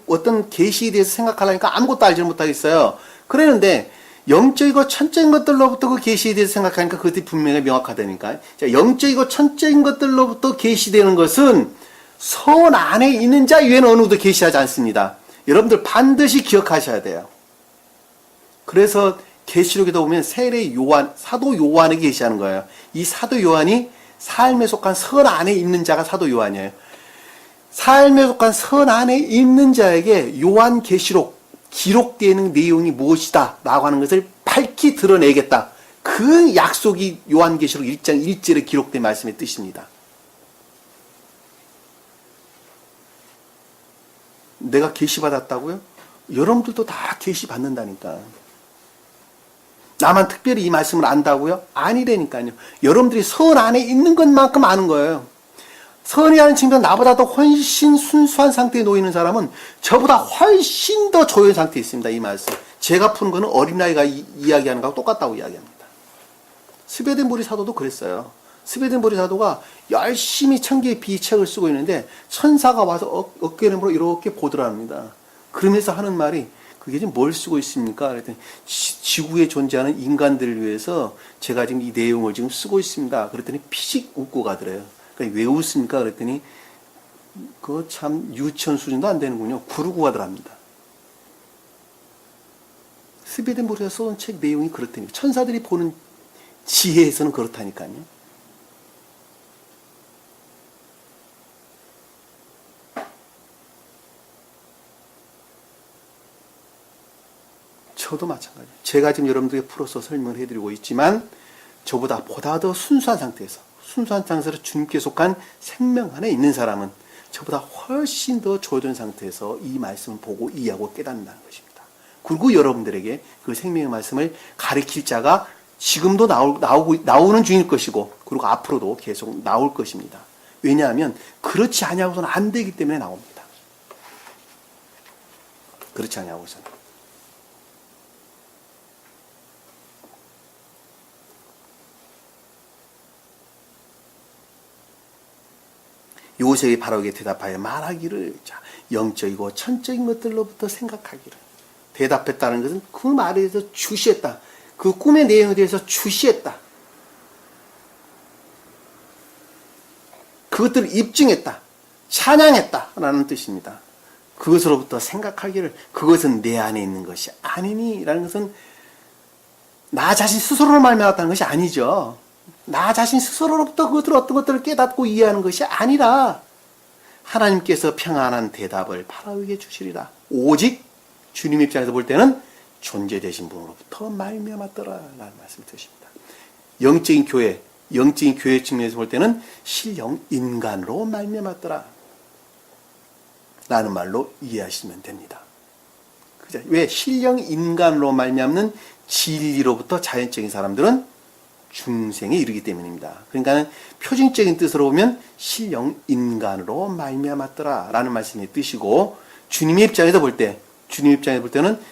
어떤 계시에 대해서 생각하려니까 아무것도 알지 못하겠어요. 그러는데 영적이고 천적인 것들로부터 그 계시에 대해서 생각하니까 그것이 분명히 명확하다니까. 자, 영적이고 천적인 것들로부터 계시되는 것은 선 안에 있는 자 외에는 어느 누구도 계시하지 않습니다. 여러분들 반드시 기억하셔야 돼요. 그래서 계시록에도 보면 세례 요한, 사도 요한에게 계시하는 거예요. 이 사도 요한이 삶에 속한 선 안에 있는 자가 사도 요한이에요. 삶에 속한 선 안에 있는 자에게 요한 계시록 기록되는 내용이 무엇이다 라고 하는 것을 밝히 드러내겠다. 그 약속이 요한 계시록 1장 1절에 기록된 말씀의 뜻입니다. 내가 계시받았다고요? 여러분들도 다 계시받는다니까. 나만 특별히 이 말씀을 안다고요? 아니라니까요. 여러분들이 선 안에 있는 것만큼 아는 거예요. 선이라는 측면 나보다도 훨씬 순수한 상태에 놓이는 사람은 저보다 훨씬 더 조용한 상태에 있습니다. 이 말씀. 제가 푸는 거는 어린아이가 이야기하는 거하고 똑같다고 이야기합니다. 스베덴보리 사도도 그랬어요. 스베덴보리 사도가 열심히 천개의 비책을 쓰고 있는데 천사가 와서 어깨너머로 이렇게 보더랍니다. 그러면서 하는 말이 그게 지금 뭘 쓰고 있습니까? 그랬더니 지구에 존재하는 인간들을 위해서 제가 지금 이 내용을 지금 쓰고 있습니다. 그랬더니 피식 웃고 가더래요. 그러니까 왜 웃습니까? 그랬더니 그거 참 유치원 수준도 안 되는군요. 구르고가 들어갑니다. 스베덴보르가 써온 책 내용이 그렇다니까. 천사들이 보는 지혜에서는 그렇다니까요. 저도 마찬가지예요. 제가 지금 여러분들에게 풀어서 설명을 해드리고 있지만 저보다 보다 더 순수한 상태에서 주님께 속한 생명 안에 있는 사람은 저보다 훨씬 더 조준 상태에서 이 말씀을 보고 이해하고 깨닫는다는 것입니다. 그리고 여러분들에게 그 생명의 말씀을 가르칠 자가 지금도 나오는 중일 것이고 그리고 앞으로도 계속 나올 것입니다. 왜냐하면 그렇지 아니하고서는 안 되기 때문에 나옵니다. 그렇지 아니하고서는. 요셉이 바로에게 대답하여 말하기를 영적이고 천적인 것들로부터 생각하기를. 대답했다는 것은 그 말에 대해서 주시했다. 그 꿈의 내용에 대해서 주시했다. 그것들을 입증했다. 찬양했다. 라는 뜻입니다. 그것으로부터 생각하기를 그것은 내 안에 있는 것이 아니니 라는 것은 나 자신 스스로로 말미암았다는 것이 아니죠. 나 자신 스스로로부터 어떤 것들을 깨닫고 이해하는 것이 아니라 하나님께서 평안한 대답을 바라에게 주시리라. 오직 주님 입장에서 볼 때는 존재되신 분으로부터 말미암았더라 라는 말씀을 드십니다. 영적인 교회 측면에서 볼 때는 실령 인간으로 말미암았더라 라는 말로 이해하시면 됩니다. 그죠? 왜 실령 인간으로 말미암는 진리로부터 자연적인 사람들은 중생에 이르기 때문입니다. 그러니까 표준적인 뜻으로 보면 실령 인간으로 말미암았더라 라는 말씀의 뜻이고 주님의 입장에서 볼 때는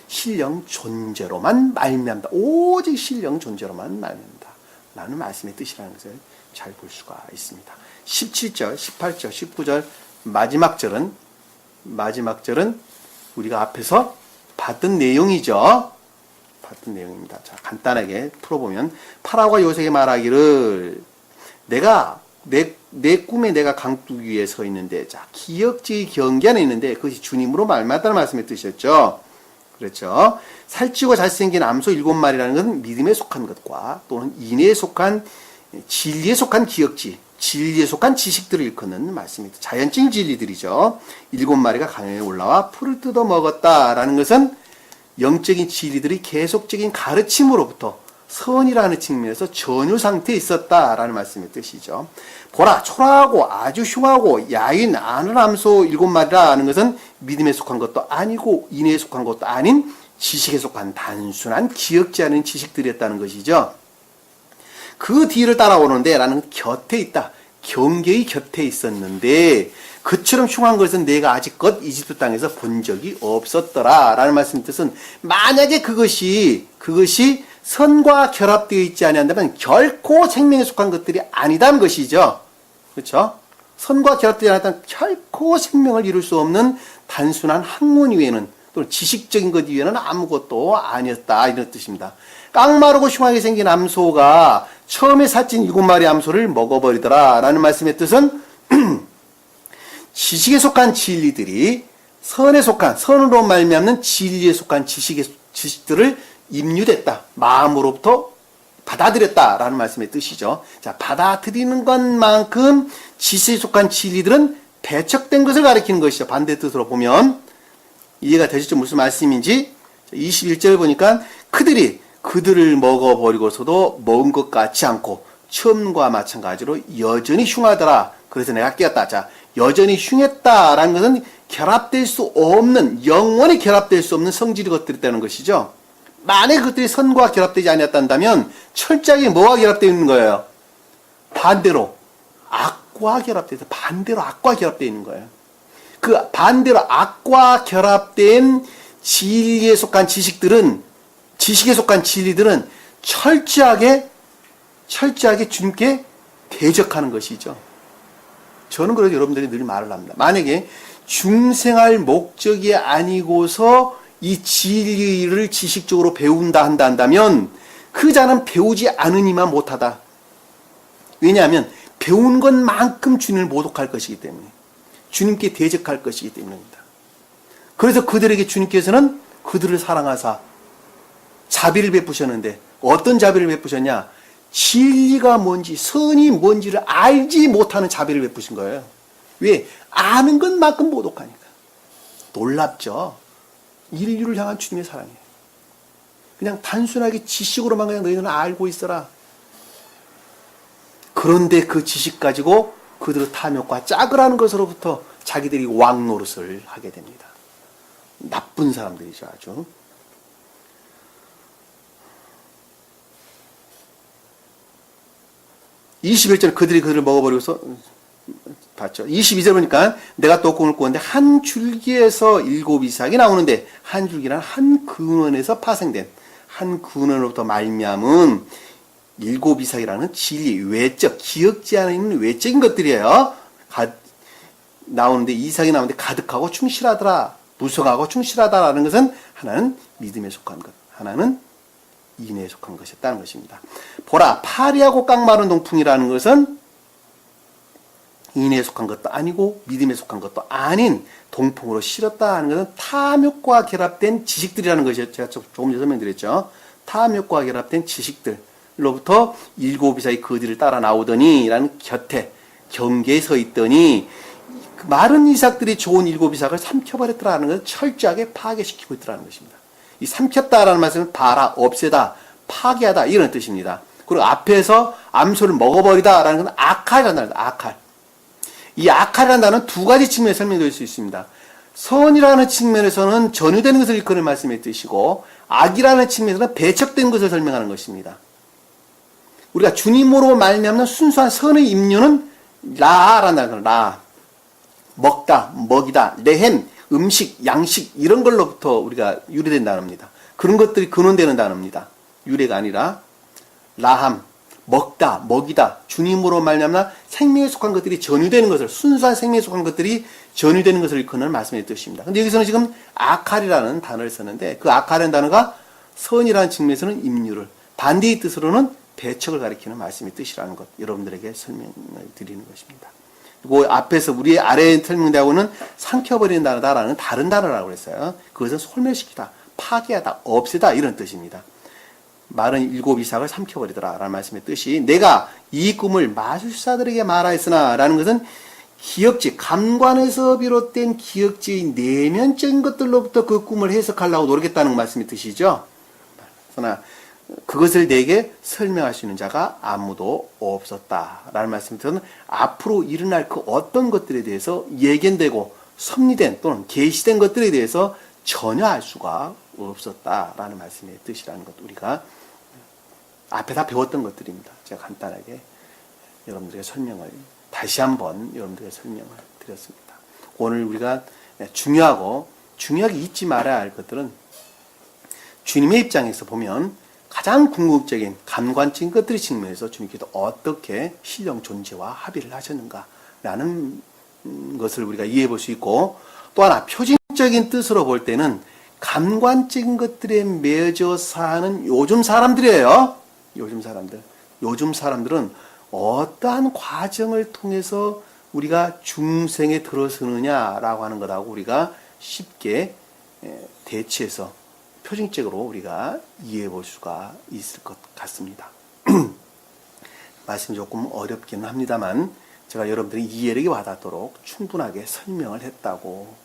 실령 존재로만 말미암다. 오직 실령 존재로만 말미암다 라는 말씀의 뜻이라는 것을 잘 볼 수가 있습니다. 17절, 18절, 19절 마지막 절은 우리가 앞에서 봤던 내용이죠. 같은 내용입니다. 자, 간단하게 풀어보면 파라오가 요셉에게 말하기를 내 꿈에 내가 강둑 위에 서 있는데 자, 기역지의 경계 안에 있는데 그것이 주님으로 말미암았다는 말씀의 뜻이었죠. 그렇죠. 살찌고 잘생긴 암소 7마리라는 것은 믿음에 속한 것과 또는 인애에 속한 진리에 속한 기역지, 진리에 속한 지식들을 일컫는 말씀입니다. 자연적인 진리들이죠. 7마리가 강에 올라와 풀을 뜯어 먹었다라는 것은 영적인 진리들이 계속적인 가르침으로부터 선이라는 측면에서 전유 상태에 있었다라는 말씀의 뜻이죠. 보라, 초라하고 아주 흉하고 야윈 아는 암소 7마리라는 것은 믿음에 속한 것도 아니고 인애에 속한 것도 아닌 지식에 속한 단순한 기억지 않은 지식들이었다는 것이죠. 그 뒤를 따라오는데 라는 곁에 있다. 경계의 곁에 있었는데 그처럼 흉한 것은 내가 아직껏 이집트 땅에서 본 적이 없었더라 라는 말씀의 뜻은 만약에 그것이 선과 결합되어 있지 아니한다면 결코 생명에 속한 것들이 아니다는 것이죠. 그렇죠? 선과 결합되지 않았다면 결코 생명을 이룰 수 없는 단순한 학문 이외에는 또는 지식적인 것 이외에는 아무것도 아니었다 이런 뜻입니다. 깡마르고 흉하게 생긴 암소가 처음에 살찐 7마리 암소를 먹어버리더라 라는 말씀의 뜻은 지식에 속한 진리들이 선으로 말미암는 진리에 속한 지식들을 입류됐다. 마음으로부터 받아들였다라는 말씀의 뜻이죠. 자, 받아들이는 것만큼 지식에 속한 진리들은 배척된 것을 가리키는 것이죠. 반대 뜻으로 보면 이해가 되시죠? 무슨 말씀인지 21절 보니까 그들을 먹어버리고서도 먹은 것 같지 않고 처음과 마찬가지로 여전히 흉하더라. 그래서 내가 깨었다. 자, 여전히 흉했다라는 것은 결합될 수 없는, 영원히 결합될 수 없는 성질의 것들이라는 것이죠. 만약 그것들이 선과 결합되지 아니었다면 철저하게 뭐와 결합되어 있는 거예요? 반대로 악과 결합돼서 반대로 악과 결합되어 있는 거예요. 그 반대로 악과 결합된 진리에 속한 지식에 속한 진리들은 철저하게 주님께 대적하는 것이죠. 저는 그래서 여러분들이 늘 말을 합니다. 만약에 중생할 목적이 아니고서 이 진리를 지식적으로 배운다 한다면 그 자는 배우지 않으니만 못하다. 왜냐하면 배운 것만큼 주님을 모독할 것이기 때문에 주님께 대적할 것이기 때문입니다. 그래서 그들에게 주님께서는 그들을 사랑하사 자비를 베푸셨는데 어떤 자비를 베푸셨냐? 진리가 뭔지 선이 뭔지를 알지 못하는 자비를 베푸신 거예요. 왜? 아는 것만큼 모독하니까. 놀랍죠? 인류를 향한 주님의 사랑이에요. 그냥 단순하게 지식으로만 그냥 너희는 알고 있어라. 그런데 그 지식 가지고 그들의 탐욕과 짝을 것으로부터 자기들이 왕 노릇을 하게 됩니다. 나쁜 사람들이죠, 아주. (21절) 그들이 그들을 먹어버리고서 봤죠. 22절 보니까 내가 또 꿈을 꾸었는데 한 줄기에서 7 이삭이 나오는데 한 줄기란 한 근원에서 파생된 한 근원으로부터 말미암은 7 이삭이라는 진리, 외적, 기억지 않아 있는 외적인 것들이에요. 나오는데 이삭이 나오는데 가득하고 충실하더라. 무성하고 충실하다라는 것은 하나는 믿음에 속한 것, 하나는 인애에 속한 것이었다는 것입니다. 보라, 파리하고 깡마른 동풍이라는 것은 인애에 속한 것도 아니고 믿음에 속한 것도 아닌 동풍으로 실었다 하는 것은 탐욕과 결합된 지식들이라는 것이 제가 조금 전에 설명드렸죠. 탐욕과 결합된 지식들로부터 7 이삭이 그 뒤를 따라 나오더니 라는 곁에 경계에 서 있더니 마른 이삭들이 좋은 7 이삭을 삼켜버렸더라는 것을 철저하게 파괴시키고 있더라는 것입니다. 이 삼켰다라는 말씀은 봐라, 없애다, 파괴하다 이런 뜻입니다. 그리고 앞에서 암소를 먹어버리다라는 것은 악할이라는 단어입니다. 악할. 이 악할이라는 단어는 두 가지 측면에서 설명될 수 있습니다. 선이라는 측면에서는 전유되는 것을 일컫는 말씀의 뜻이고 악이라는 측면에서는 배척된 것을 설명하는 것입니다. 우리가 주님으로 말미암는 순수한 선의 임류는 라라는 단어는 라. 먹다, 먹이다, 레헴, 음식, 양식 이런 걸로부터 우리가 유래된 단어입니다. 그런 것들이 근원되는 단어입니다. 유래가 아니라 라함, 먹다, 먹이다, 주님으로 말미암아 생명에 속한 것들이 전유되는 것을, 순수한 생명에 속한 것들이 전유되는 것을 일컫는 말씀의 뜻입니다. 근데 여기서는 지금 악할이라는 단어를 썼는데 그 악할이라는 단어가 선이라는 측면에서는 임류를, 반대의 뜻으로는 배척을 가리키는 말씀의 뜻이라는 것, 여러분들에게 설명을 드리는 것입니다. 그리고 앞에서 우리 아래에 설명되고는 삼켜버리는 단어다라는 다른 단어라고 했어요. 그것은 소멸시키다, 파괴하다, 없애다 이런 뜻입니다. 마른 7 이삭을 삼켜버리더라 라는 말씀의 뜻이 내가 이 꿈을 마술사들에게 말하였으나 라는 것은 기억지, 감관에서 비롯된 기억지의 내면적인 것들로부터 그 꿈을 해석하려고 노력했다는 말씀의 뜻이죠. 그러나 그것을 내게 설명할 수 있는 자가 아무도 없었다라는 말씀에서는 앞으로 일어날 그 어떤 것들에 대해서 예견되고 섭리된 또는 계시된 것들에 대해서 전혀 알 수가 없었다라는 말씀의 뜻이라는 것, 우리가 앞에 다 배웠던 것들입니다. 제가 간단하게 여러분들에게 설명을 다시 한번 여러분들에게 설명을 드렸습니다. 오늘 우리가 중요하게 잊지 말아야 할 것들은 주님의 입장에서 보면 가장 궁극적인 감관적인 것들의 측면에서 주님께서 어떻게 신령 존재와 합의를 하셨는가라는 것을 우리가 이해해 볼 수 있고, 또 하나 표징적인 뜻으로 볼 때는 감관적인 것들에 매여져 사는 요즘 사람들이에요. 요즘 사람들은 어떠한 과정을 통해서 우리가 중생에 들어서느냐라고 하는 것하고 우리가 쉽게 대치해서 표징적으로 우리가 이해해 볼 수가 있을 것 같습니다. 말씀이 조금 어렵기는 합니다만 제가 여러분들이 이해력이 와닿도록 충분하게 설명을 했다고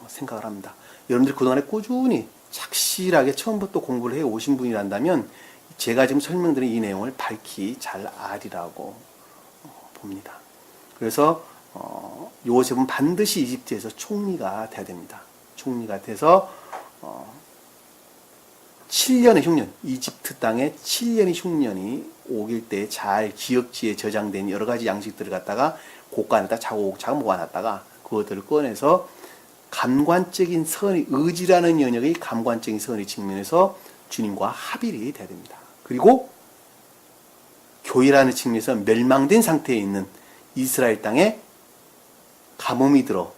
생각을 합니다. 여러분들이 그동안에 꾸준히 착실하게 처음부터 공부를 해 오신 분이란다면 제가 지금 설명드린 이 내용을 밝히 잘 알리라고 봅니다. 그래서 요셉은 반드시 이집트에서 총리가 돼야 됩니다. 총리가 돼서 7년의 흉년, 이집트 땅에 7년의 흉년이 오길 때 잘 기억지에 저장된 여러 가지 양식들을 갖다가 곳간에다 차곡차곡 모아놨다가 그것들을 꺼내서 감관적인 선의, 의지라는 영역의 감관적인 선의 측면에서 주님과 합의를 돼야 됩니다. 그리고 교회라는 측면에서 멸망된 상태에 있는 이스라엘 땅에 가뭄이 들어,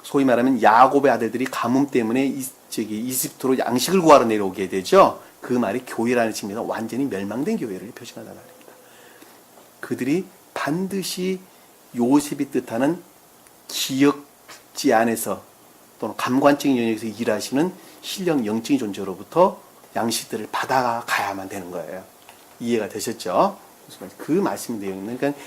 소위 말하면 야곱의 아들들이 가뭄 때문에 이집트로 양식을 구하러 내려오게 되죠. 그 말이 교회라는 측면에서 완전히 멸망된 교회를 표시한다는 말입니다. 그들이 반드시 요셉이 뜻하는 기억지 안에서 또는 감관적인 영역에서 일하시는 신령 영적인 존재로부터 양식들을 받아가야만 되는 거예요. 이해가 되셨죠? 그 말씀 내용은 그러니까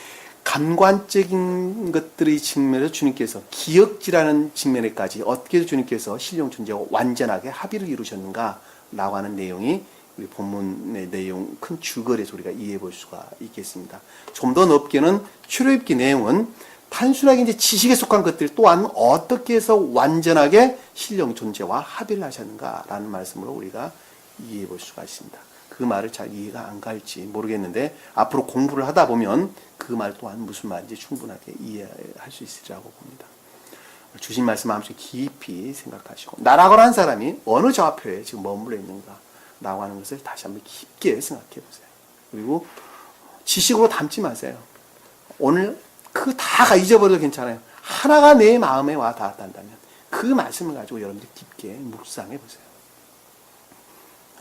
감관적인 것들의 측면에서 주님께서 기억지라는 측면에까지 어떻게 주님께서 신령 존재와 완전하게 합의를 이루셨는가라고 하는 내용이 우리 본문의 내용 큰 줄거리에서 우리가 이해해 볼 수가 있겠습니다. 좀 더 넓게는 출애굽기 내용은 단순하게 이제 지식에 속한 것들 또한 어떻게 해서 완전하게 신령 존재와 합의를 하셨는가라는 말씀으로 우리가 이해해 볼 수가 있습니다. 그 말을 잘 이해가 안 갈지 모르겠는데 앞으로 공부를 하다 보면 그 말 또한 무슨 말인지 충분하게 이해할 수 있으리라고 봅니다. 주신 말씀 마음속에 깊이 생각하시고 나라고 한 사람이 어느 좌표에 지금 머물러 있는가 라고 하는 것을 다시 한번 깊게 생각해 보세요. 그리고 지식으로 담지 마세요. 오늘 그 다가 잊어버려도 괜찮아요. 하나가 내 마음에 와 닿았다면 그 말씀을 가지고 여러분들이 깊게 묵상해 보세요.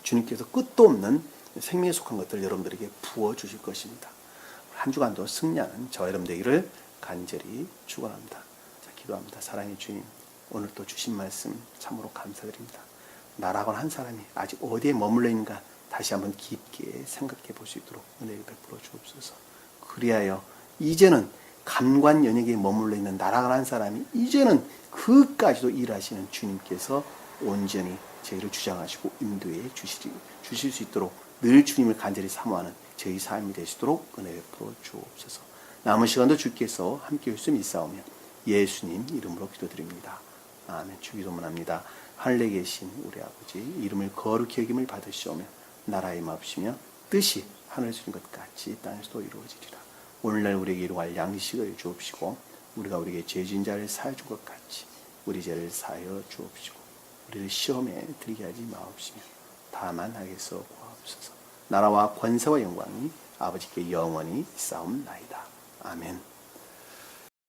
주님께서 끝도 없는 생명에 속한 것들을 여러분들에게 부어주실 것입니다. 한 주간도 승리하는 저 여러분 되기를 간절히 축원합니다. 자, 기도합니다. 사랑의 주님, 오늘 또 주신 말씀 참으로 감사드립니다. 나라고 한 사람이 아직 어디에 머물러 있는가 다시 한번 깊게 생각해 볼 수 있도록 은혜를 베풀어 주옵소서. 그리하여 이제는 감관 영역에 머물러 있는 나라고 한 사람이 이제는 그까지도 일하시는 주님께서 온전히 저희를 주장하시고 인도해 주실 수 있도록 늘 주님을 간절히 사모하는 저희 삶이 되시도록 은혜 베풀어 주옵소서. 남은 시간도 주께서 함께 할 수 믿사오며 예수님 이름으로 기도드립니다. 아멘. 주기도문합니다. 하늘에 계신 우리 아버지 이름을 거룩히 여김을 받으시오며 나라의 마옵시며 뜻이 하늘에서 이룬 것 같이 땅에서도 이루어지리라. 오늘날 우리에게 이루할 양식을 주옵시고 우리가 우리에게 죄진 자를 사하여 준 것 같이 우리 죄를 사하여 주옵시고 우리를 시험에 들게 하지 마옵시며 다만 하게서 구하옵소서. 나라와 권세와 영광이 아버지께 영원히 싸움나이다. 아멘.